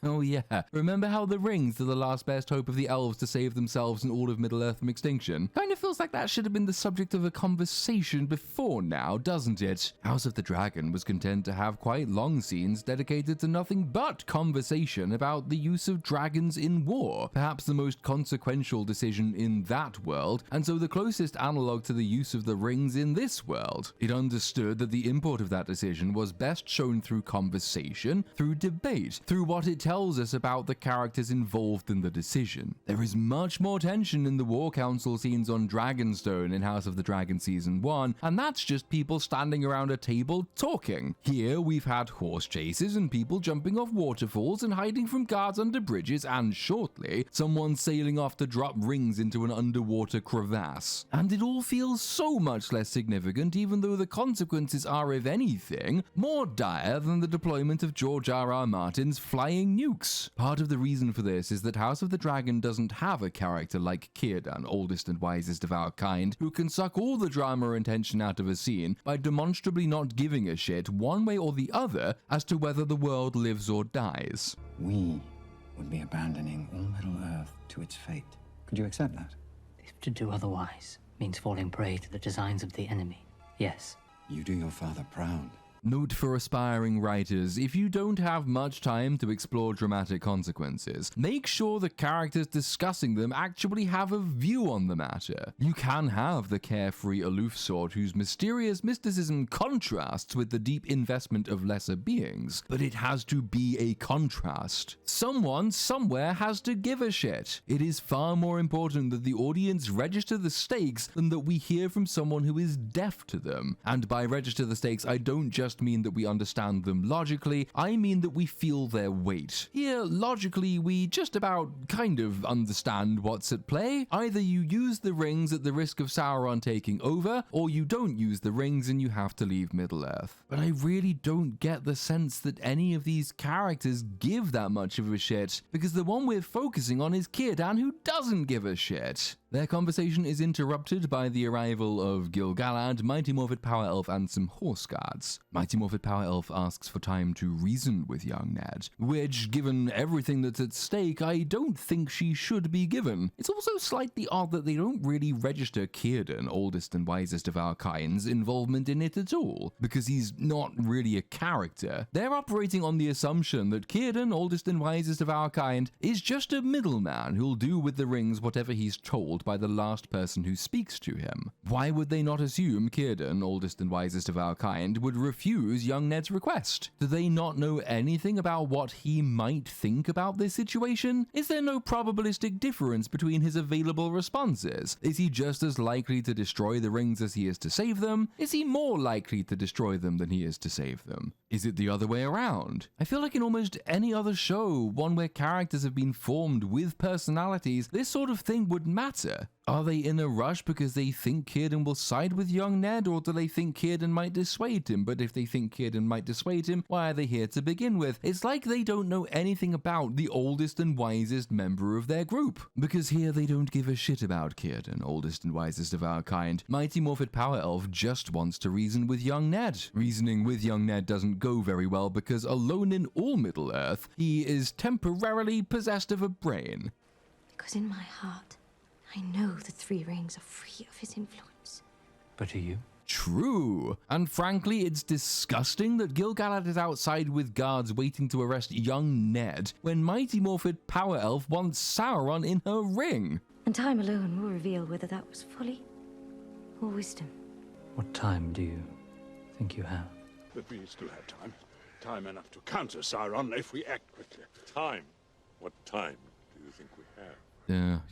Oh yeah, remember how the rings are the last best hope of the elves to save themselves and all of Middle-earth from extinction? Kind of feels like that should have been the subject of a conversation before now, doesn't it? House of the Dragon was content to have quite long scenes dedicated to nothing but conversation about the use of dragons in war, perhaps the most consequential decision in that world, and so the closest analogue to the use of the rings in this world. It understood that the import of that decision was best shown through conversation, through debate, through what it tells us about the characters involved in the decision. There is much more tension in the War Council scenes on Dragonstone in House of the Dragon Season 1, and that's just people standing around a table talking. Here we've had horse chases and people jumping off waterfalls and hiding from guards under bridges, and shortly, someone sailing off to drop rings into an underwater crevasse. And it all feels so much less significant, even though the consequences are, if anything, more dire than the deployment of George R.R. Martin's flying nukes. Part of the reason for this is that House of the Dragon doesn't have a character like Círdan, oldest and wisest of our kind, who can suck all the drama and tension out of a scene by demonstrably not giving a shit one way or the other as to whether the world lives or dies. We would be abandoning all Middle-earth to its fate. Could you accept that? If to do otherwise means falling prey to the designs of the enemy, yes. You do your father proud. Note for aspiring writers, if you don't have much time to explore dramatic consequences, make sure the characters discussing them actually have a view on the matter. You can have the carefree, aloof sort whose mysterious mysticism contrasts with the deep investment of lesser beings, but it has to be a contrast. Someone, somewhere has to give a shit. It is far more important that the audience register the stakes than that we hear from someone who is deaf to them. And by register the stakes, I don't just mean that we understand them logically, I mean that we feel their weight. Here, logically, we just about kind of understand what's at play. Either you use the rings at the risk of Sauron taking over, or you don't use the rings and you have to leave Middle-earth. But I really don't get the sense that any of these characters give that much of a shit, because the one we're focusing on is Círdan, who doesn't give a shit. Their conversation is interrupted by the arrival of Gil-galad, Mighty Morphed Power Elf, and some horse guards. Mighty Morphed Power Elf asks for time to reason with young Ned, which, given everything that's at stake, I don't think she should be given. It's also slightly odd that they don't really register Círdan, oldest and wisest of our kind's involvement in it at all, because he's not really a character. They're operating on the assumption that Círdan, oldest and wisest of our kind, is just a middleman who'll do with the rings whatever he's told by the last person who speaks to him. Why would they not assume Círdan, oldest and wisest of our kind, would refuse young Ned's request? Do they not know anything about what he might think about this situation? Is there no probabilistic difference between his available responses? Is he just as likely to destroy the rings as he is to save them? Is he more likely to destroy them than he is to save them? Is it the other way around? I feel like in almost any other show, one where characters have been formed with personalities, this sort of thing would matter. matter? Are they in a rush because they think Círdan will side with young Ned, or do they think Círdan might dissuade him? But if they think Círdan might dissuade him, why are they here to begin with? It's like they don't know anything about the oldest and wisest member of their group. Because here they don't give a shit about Círdan, oldest and wisest of our kind. Mighty Morphed Power Elf just wants to reason with young Ned. Reasoning with young Ned doesn't go very well because alone in all Middle-earth, he is temporarily possessed of a brain. Because in my heart, I know the Three Rings are free of his influence. But are you? True. And frankly, it's disgusting that Gil-galad is outside with guards waiting to arrest young Ned when Mighty Morphed Power Elf wants Sauron in her ring. And time alone will reveal whether that was folly or wisdom. What time do you think you have? But we still have time. Time enough to counter Sauron if we act quickly. Time? What time do you think we have?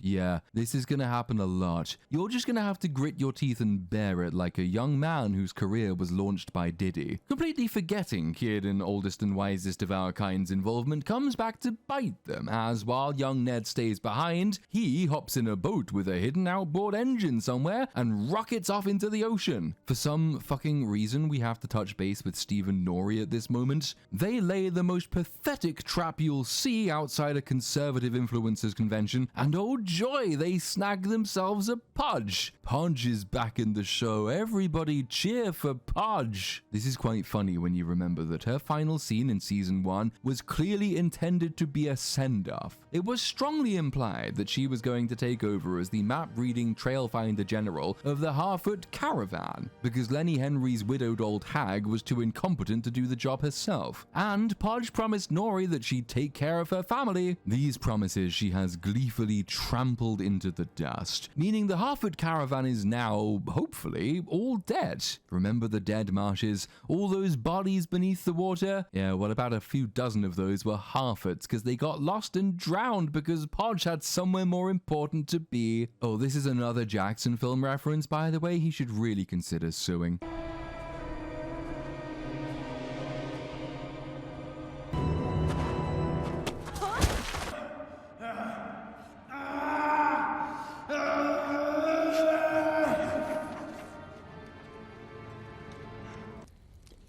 Yeah, this is gonna happen a lot. You're just gonna have to grit your teeth and bear it like a young man whose career was launched by Diddy. Completely forgetting Círdan, oldest and wisest of our kind's involvement comes back to bite them, as while young Ned stays behind, he hops in a boat with a hidden outboard engine somewhere and rockets off into the ocean. For some fucking reason, we have to touch base with Steve and Nori at this moment. They lay the most pathetic trap you'll see outside a conservative influencers convention, and oh joy, they snag themselves a Podge. Podge is back in the show. Everybody cheer for Podge. This is quite funny when you remember that her final scene in season 1 was clearly intended to be a send-off. It was strongly implied that she was going to take over as the map-reading trailfinder general of the Harfoot caravan, because Lenny Henry's widowed old hag was too incompetent to do the job herself. And Podge promised Nori that she'd take care of her family. These promises she has gleefully trampled into the dust, meaning the Harfoot caravan is now, hopefully, all dead. Remember the dead marshes? All those bodies beneath the water? Yeah, well, about a few dozen of those were Harfoots because they got lost and drowned because Podge had somewhere more important to be. Oh, this is another Jackson film reference, by the way. He should really consider suing.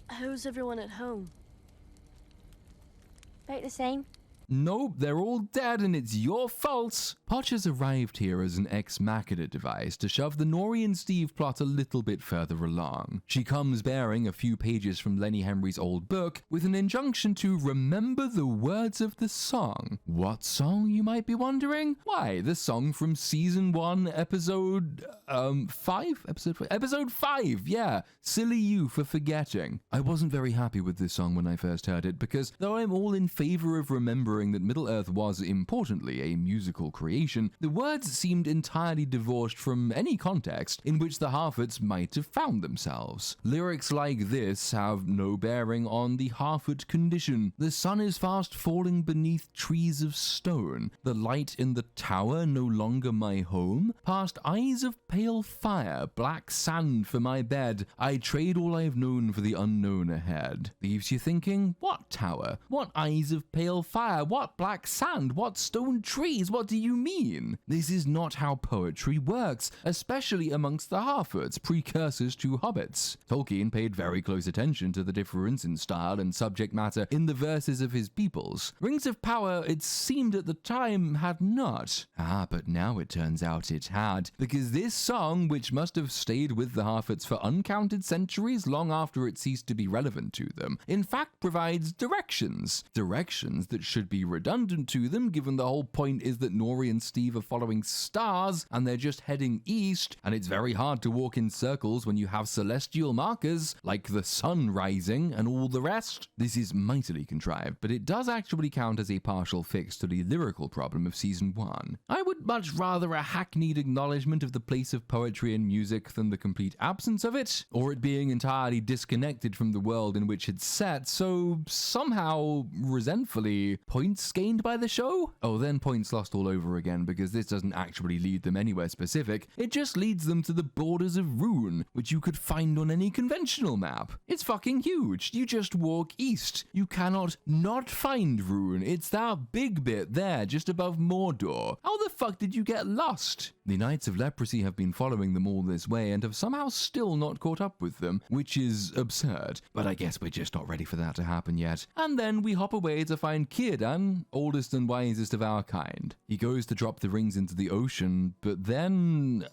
How's everyone at home? About the same. Nope, they're all dead and it's your fault. Podge has arrived here as an ex machina device to shove the Nori and Steve plot a little bit further along. She comes bearing a few pages from Lenny Henry's old book with an injunction to remember the words of the song. What song, you might be wondering? Why, the song from season 1, episode 5? Episode 5, yeah. Silly you for forgetting. I wasn't very happy with this song when I first heard it because though I'm all in favor of remembering that Middle-earth was, importantly, a musical creation, the words seemed entirely divorced from any context in which the Harfoots might have found themselves. Lyrics like this have no bearing on the Harfoot condition. The sun is fast falling beneath trees of stone. The light in the tower no longer my home. Past eyes of pale fire, black sand for my bed. I trade all I've known for the unknown ahead. Leaves you thinking, what tower? What eyes of pale fire? What black sand? What stone trees? What do you mean? This is not how poetry works, especially amongst the Harfoots, precursors to hobbits. Tolkien paid very close attention to the difference in style and subject matter in the verses of his peoples. Rings of Power, it seemed at the time, had not. But now it turns out it had, because this song, which must have stayed with the Harfoots for uncounted centuries long after it ceased to be relevant to them, in fact provides directions. Directions that should be redundant to them, given the whole point is that Nori and Steve are following stars and they're just heading east, and it's very hard to walk in circles when you have celestial markers like the sun rising and all the rest. This is mightily contrived, but it does actually count as a partial fix to the lyrical problem of season 1. I would much rather a hackneyed acknowledgement of the place of poetry and music than the complete absence of it, or it being entirely disconnected from the world in which it's set, so somehow, resentfully, points gained by the show? Oh, then points lost all over again, because this doesn't actually lead them anywhere specific. It just leads them to the borders of Rhûn, which you could find on any conventional map. It's fucking huge. You just walk east. You cannot not find Rhûn. It's that big bit there, just above Mordor. How the fuck did you get lost? The Knights of Leprosy have been following them all this way and have somehow still not caught up with them, which is absurd, but I guess we're just not ready for that to happen yet. And then we hop away to find Círdan, oldest and wisest of our kind. He goes to drop the rings into the ocean, but then...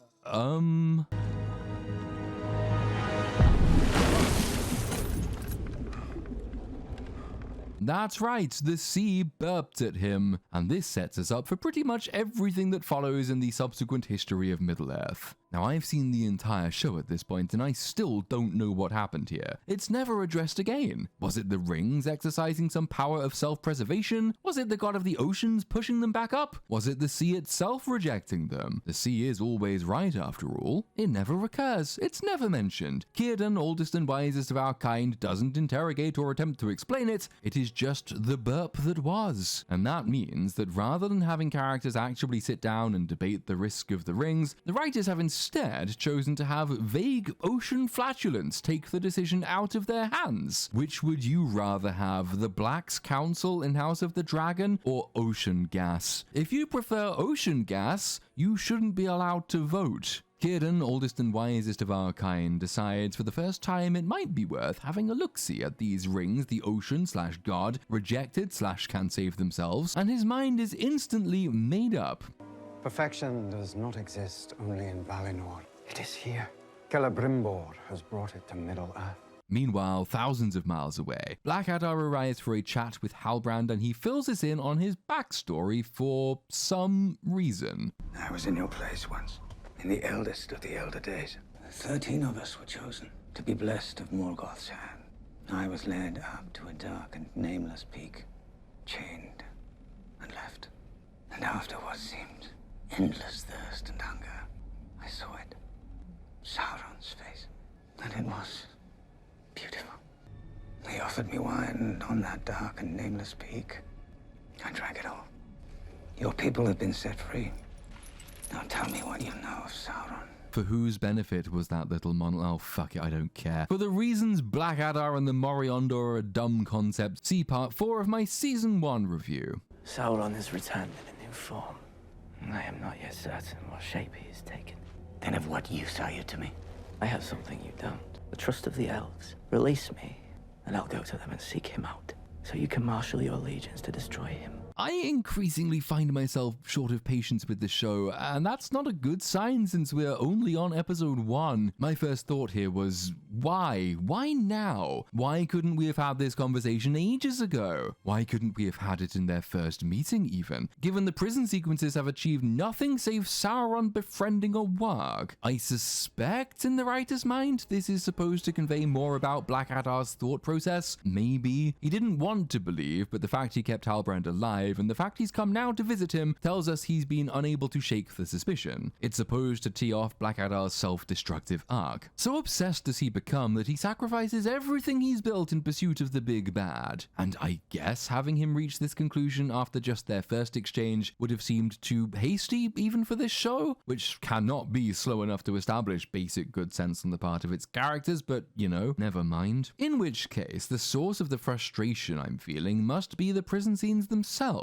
That's right, the sea burped at him, and this sets us up for pretty much everything that follows in the subsequent history of Middle-earth. Now, I've seen the entire show at this point, and I still don't know what happened here. It's never addressed again. Was it the rings exercising some power of self-preservation? Was it the god of the oceans pushing them back up? Was it the sea itself rejecting them? The sea is always right, after all. It never recurs. It's never mentioned. Círdan, oldest and wisest of our kind, doesn't interrogate or attempt to explain it. It is just the burp that was. And that means that rather than having characters actually sit down and debate the risk of the rings, the writers have instead chosen to have vague ocean flatulence take the decision out of their hands. Which would you rather have, the Black's Council in House of the Dragon or ocean gas? If you prefer ocean gas, you shouldn't be allowed to vote. Círdan, oldest and wisest of our kind, decides for the first time it might be worth having a look-see at these rings the ocean/god rejected/can save themselves, and his mind is instantly made up. Perfection does not exist only in Valinor. It is here. Celebrimbor has brought it to Middle-earth. Meanwhile, thousands of miles away, Black Adar arrives for a chat with Halbrand, and he fills us in on his backstory for some reason. I was in your place once, in the eldest of the elder days. 13 of us were chosen to be blessed of Morgoth's hand. I was led up to a dark and nameless peak, chained and left. And after what seemed endless thirst and hunger, I saw it. Sauron's face. And it was beautiful. He offered me wine, and on that dark and nameless peak, I drank it all. Your people have been set free. Now tell me what you know of Sauron. For whose benefit was that little oh fuck it, I don't care. For the reasons Black Adar and the Moriondor are a dumb concept, see part 4 of my Season 1 review. Sauron has returned in a new form. I am not yet certain what shape he has taken. Then of what use are you to me? I have something you don't. The trust of the elves. Release me, and I'll go to them and seek him out, so you can marshal your legions to destroy him. I increasingly find myself short of patience with this show, and that's not a good sign since we're only on episode 1. My first thought here was, why? Why now? Why couldn't we have had this conversation ages ago? Why couldn't we have had it in their first meeting even? Given the prison sequences have achieved nothing save Sauron befriending a warg. I suspect in the writer's mind this is supposed to convey more about Black Adar's thought process. Maybe. He didn't want to believe, but the fact he kept Halbrand alive and the fact he's come now to visit him tells us he's been unable to shake the suspicion. It's supposed to tee off Black Adar's self-destructive arc. So obsessed does he become that he sacrifices everything he's built in pursuit of the big bad. And I guess having him reach this conclusion after just their first exchange would have seemed too hasty even for this show, which cannot be slow enough to establish basic good sense on the part of its characters, but you know, never mind. In which case, the source of the frustration I'm feeling must be the prison scenes themselves,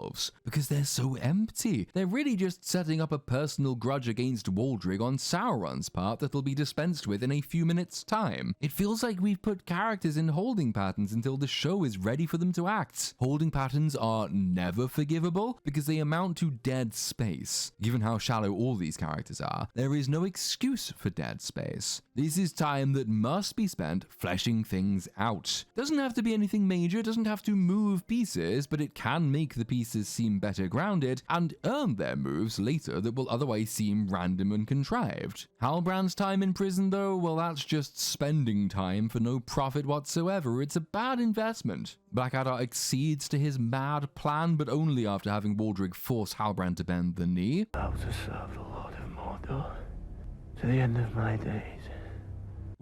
because they're so empty. They're really just setting up a personal grudge against Waldrig on Sauron's part that'll be dispensed with in a few minutes' time. It feels like we've put characters in holding patterns until the show is ready for them to act. Holding patterns are never forgivable because they amount to dead space. Given how shallow all these characters are, there is no excuse for dead space. This is time that must be spent fleshing things out. Doesn't have to be anything major, doesn't have to move pieces, but it can make the pieces seem better grounded and earn their moves later that will otherwise seem random and contrived. Halbrand's time in prison though, well that's just spending time for no profit whatsoever. It's a bad investment. Black Adar accedes to his mad plan, but only after having Waldrig force Halbrand to bend the knee. How to serve the Lord of Mordor to the end of my days.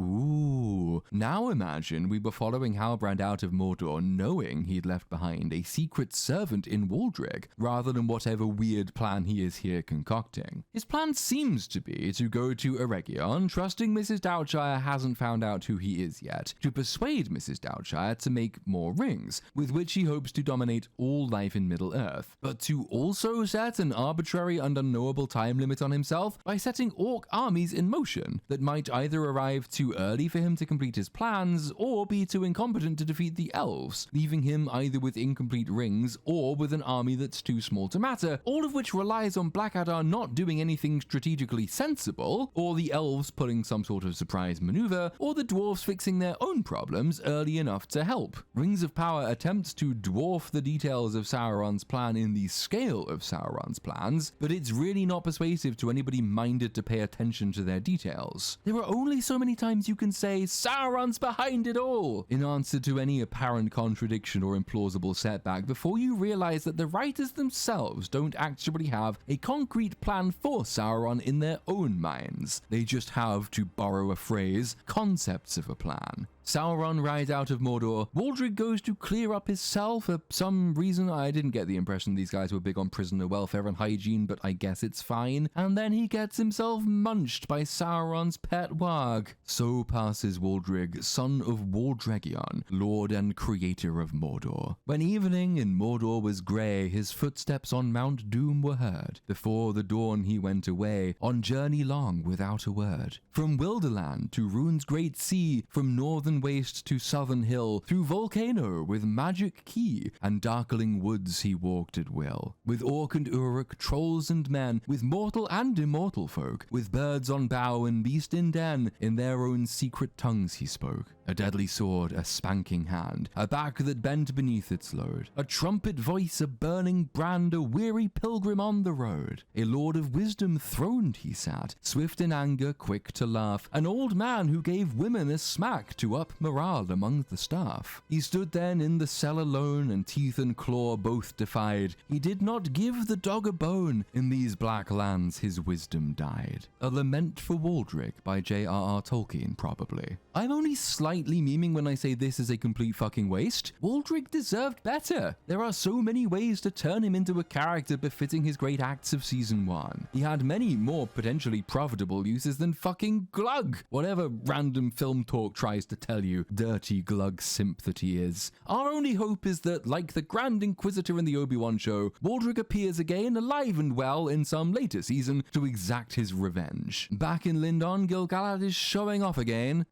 Ooh. Now imagine we were following Halbrand out of Mordor knowing he'd left behind a secret servant in Waldreg, rather than whatever weird plan he is here concocting. His plan seems to be to go to Eregion, trusting Mrs. Doubtshire hasn't found out who he is yet, to persuade Mrs. Doubtshire to make more rings, with which he hopes to dominate all life in Middle-earth, but to also set an arbitrary and unknowable time limit on himself by setting orc armies in motion that might either arrive too early for him to complete his plans, or be too incompetent to defeat the elves, leaving him either with incomplete rings or with an army that's too small to matter, all of which relies on Blackadar not doing anything strategically sensible, or the elves pulling some sort of surprise maneuver, or the dwarves fixing their own problems early enough to help. Rings of Power attempts to dwarf the details of Sauron's plan in the scale of Sauron's plans, but it's really not persuasive to anybody minded to pay attention to their details. There are only so many times you can say, Sauron's behind it all, in answer to any apparent contradiction or implausible setback before you realize that the writers themselves don't actually have a concrete plan for Sauron in their own minds. They just have, to borrow a phrase, concepts of a plan. Sauron rides out of Mordor. Waldreg goes to clear up his cell for some reason. I didn't get the impression these guys were big on prisoner welfare and hygiene, but I guess it's fine. And then he gets himself munched by Sauron's pet warg. So passes Waldreg, son of Waldregion, lord and creator of Mordor. When evening in Mordor was grey, his footsteps on Mount Doom were heard. Before the dawn he went away, on journey long without a word. From Wilderland to Rune's great sea, from northern waste to southern hill, through volcano with magic key, and darkling woods he walked at will. With orc and uruk, trolls and men, with mortal and immortal folk, with birds on bough and beast in den, in their own secret tongues he spoke. A deadly sword, a spanking hand, a back that bent beneath its load, a trumpet voice, a burning brand, a weary pilgrim on the road. A lord of wisdom throned he sat, swift in anger, quick to laugh, an old man who gave women a smack to up morale among the staff. He stood then in the cell alone, and teeth and claw both defied. He did not give the dog a bone, in these black lands his wisdom died. A Lament for Waldreg by J.R.R. Tolkien, probably. I'm only slightly memeing when I say this is a complete fucking waste. Waldreg deserved better. There are so many ways to turn him into a character befitting his great acts of Season 1. He had many more potentially profitable uses than fucking Glug, whatever random film talk tries to tell you dirty Glug simp that he is. Our only hope is that, like the Grand Inquisitor in the Obi-Wan show, Waldreg appears again alive and well in some later season to exact his revenge. Back in Lindon, Gil-galad is showing off again.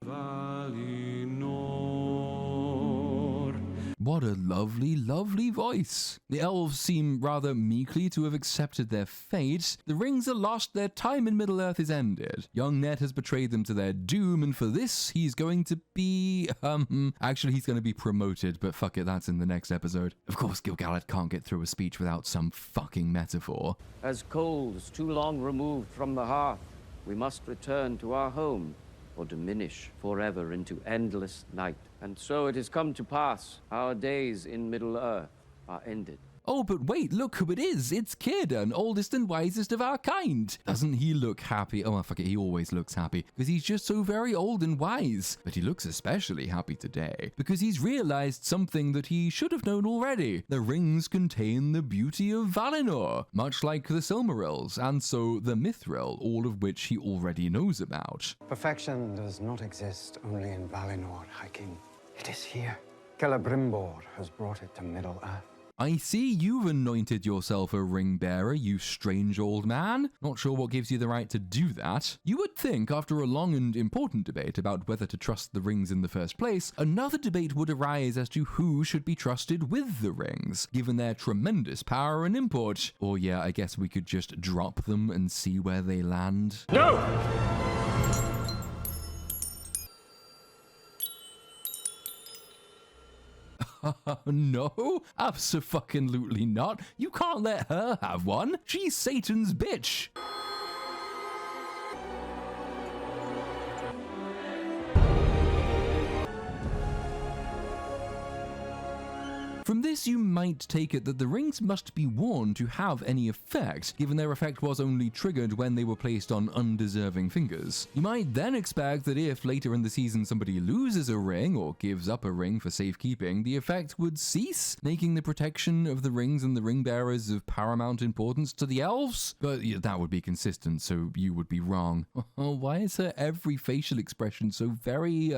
What a lovely, lovely voice. The elves seem rather meekly to have accepted their fate. The rings are lost, their time in Middle-earth is ended. Young Ned has betrayed them to their doom, and for this, he's going to be, actually he's going to be promoted, but fuck it, that's in the next episode. Of course, Gil-galad can't get through a speech without some fucking metaphor. As coals too long removed from the hearth, we must return to our home, or diminish forever into endless night. And so it has come to pass, our days in Middle-earth are ended. Oh, but wait, look who it is. It's Círdan, oldest and wisest of our kind. Doesn't he look happy? Oh, fuck it, he always looks happy, because he's just so very old and wise. But he looks especially happy today, because he's realized something that he should have known already. The rings contain the beauty of Valinor, much like the Silmarils, and so the Mithril, all of which he already knows about. Perfection does not exist only in Valinor, High King. It is here. Celebrimbor has brought it to Middle-earth. I see you've anointed yourself a ring bearer, you strange old man. Not sure what gives you the right to do that. You would think, after a long and important debate about whether to trust the rings in the first place, another debate would arise as to who should be trusted with the rings, given their tremendous power and import. Or yeah, I guess we could just drop them and see where they land. No! No, abso-fucking-lutely not. You can't let her have one. She's Satan's bitch. From From this, you might take it that the rings must be worn to have any effect, given their effect was only triggered when they were placed on undeserving fingers. You might then expect that if later in the season somebody loses a ring or gives up a ring for safekeeping, the effect would cease, making the protection of the rings and the ring bearers of paramount importance to the elves. But yeah, that would be consistent, so you would be wrong. Oh, why is her every facial expression so very,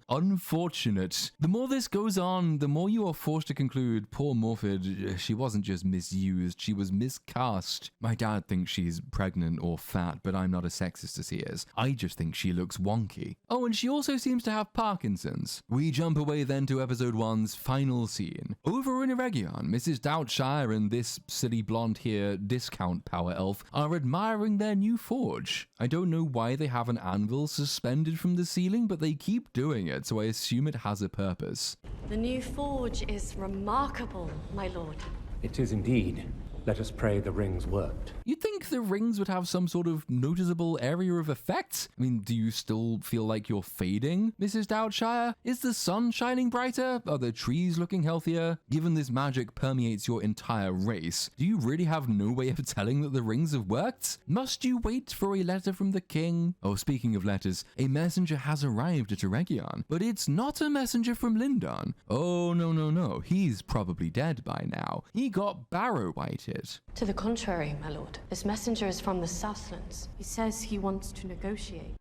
unfortunate? The more this goes on, the more you are forced to conclude, poor Morfydd, she wasn't just misused, she was miscast. My dad thinks she's pregnant or fat, but I'm not as sexist as he is. I just think she looks wonky. Oh, and she also seems to have Parkinson's. We jump away then to episode 1's final scene. Over in Eregion, Mrs. Doubtshire and this silly blonde here discount power elf are admiring their new forge. I don't know why they have an anvil suspended from the ceiling, but they keep doing it, so I assume it has a purpose. The new forge is remarkable, my lord. It is indeed. Let us pray the rings worked. You'd think the rings would have some sort of noticeable area of effect. I mean, do you still feel like you're fading, Mrs. Doubtshire? Is the sun shining brighter? Are the trees looking healthier? Given this magic permeates your entire race, do you really have no way of telling that the rings have worked? Must you wait for a letter from the king? Oh, speaking of letters, a messenger has arrived at Eregion, but it's not a messenger from Lindon. Oh, no. He's probably dead by now. He got barrow-whited. To the contrary, my lord. This messenger is from the Southlands. He says he wants to negotiate.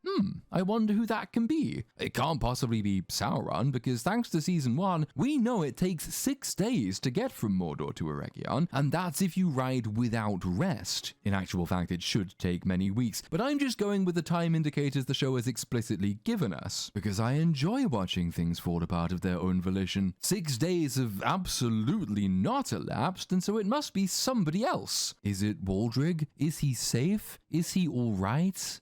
I wonder who that can be. It can't possibly be Sauron, because thanks to Season 1, we know it takes 6 days to get from Mordor to Eregion, and that's if you ride without rest. In actual fact, it should take many weeks, but I'm just going with the time indicators the show has explicitly given us, because I enjoy watching things fall apart of their own volition. 6 days have absolutely not elapsed, and so it must be somebody else. Is it Waldrig? Is he safe? Is he alright?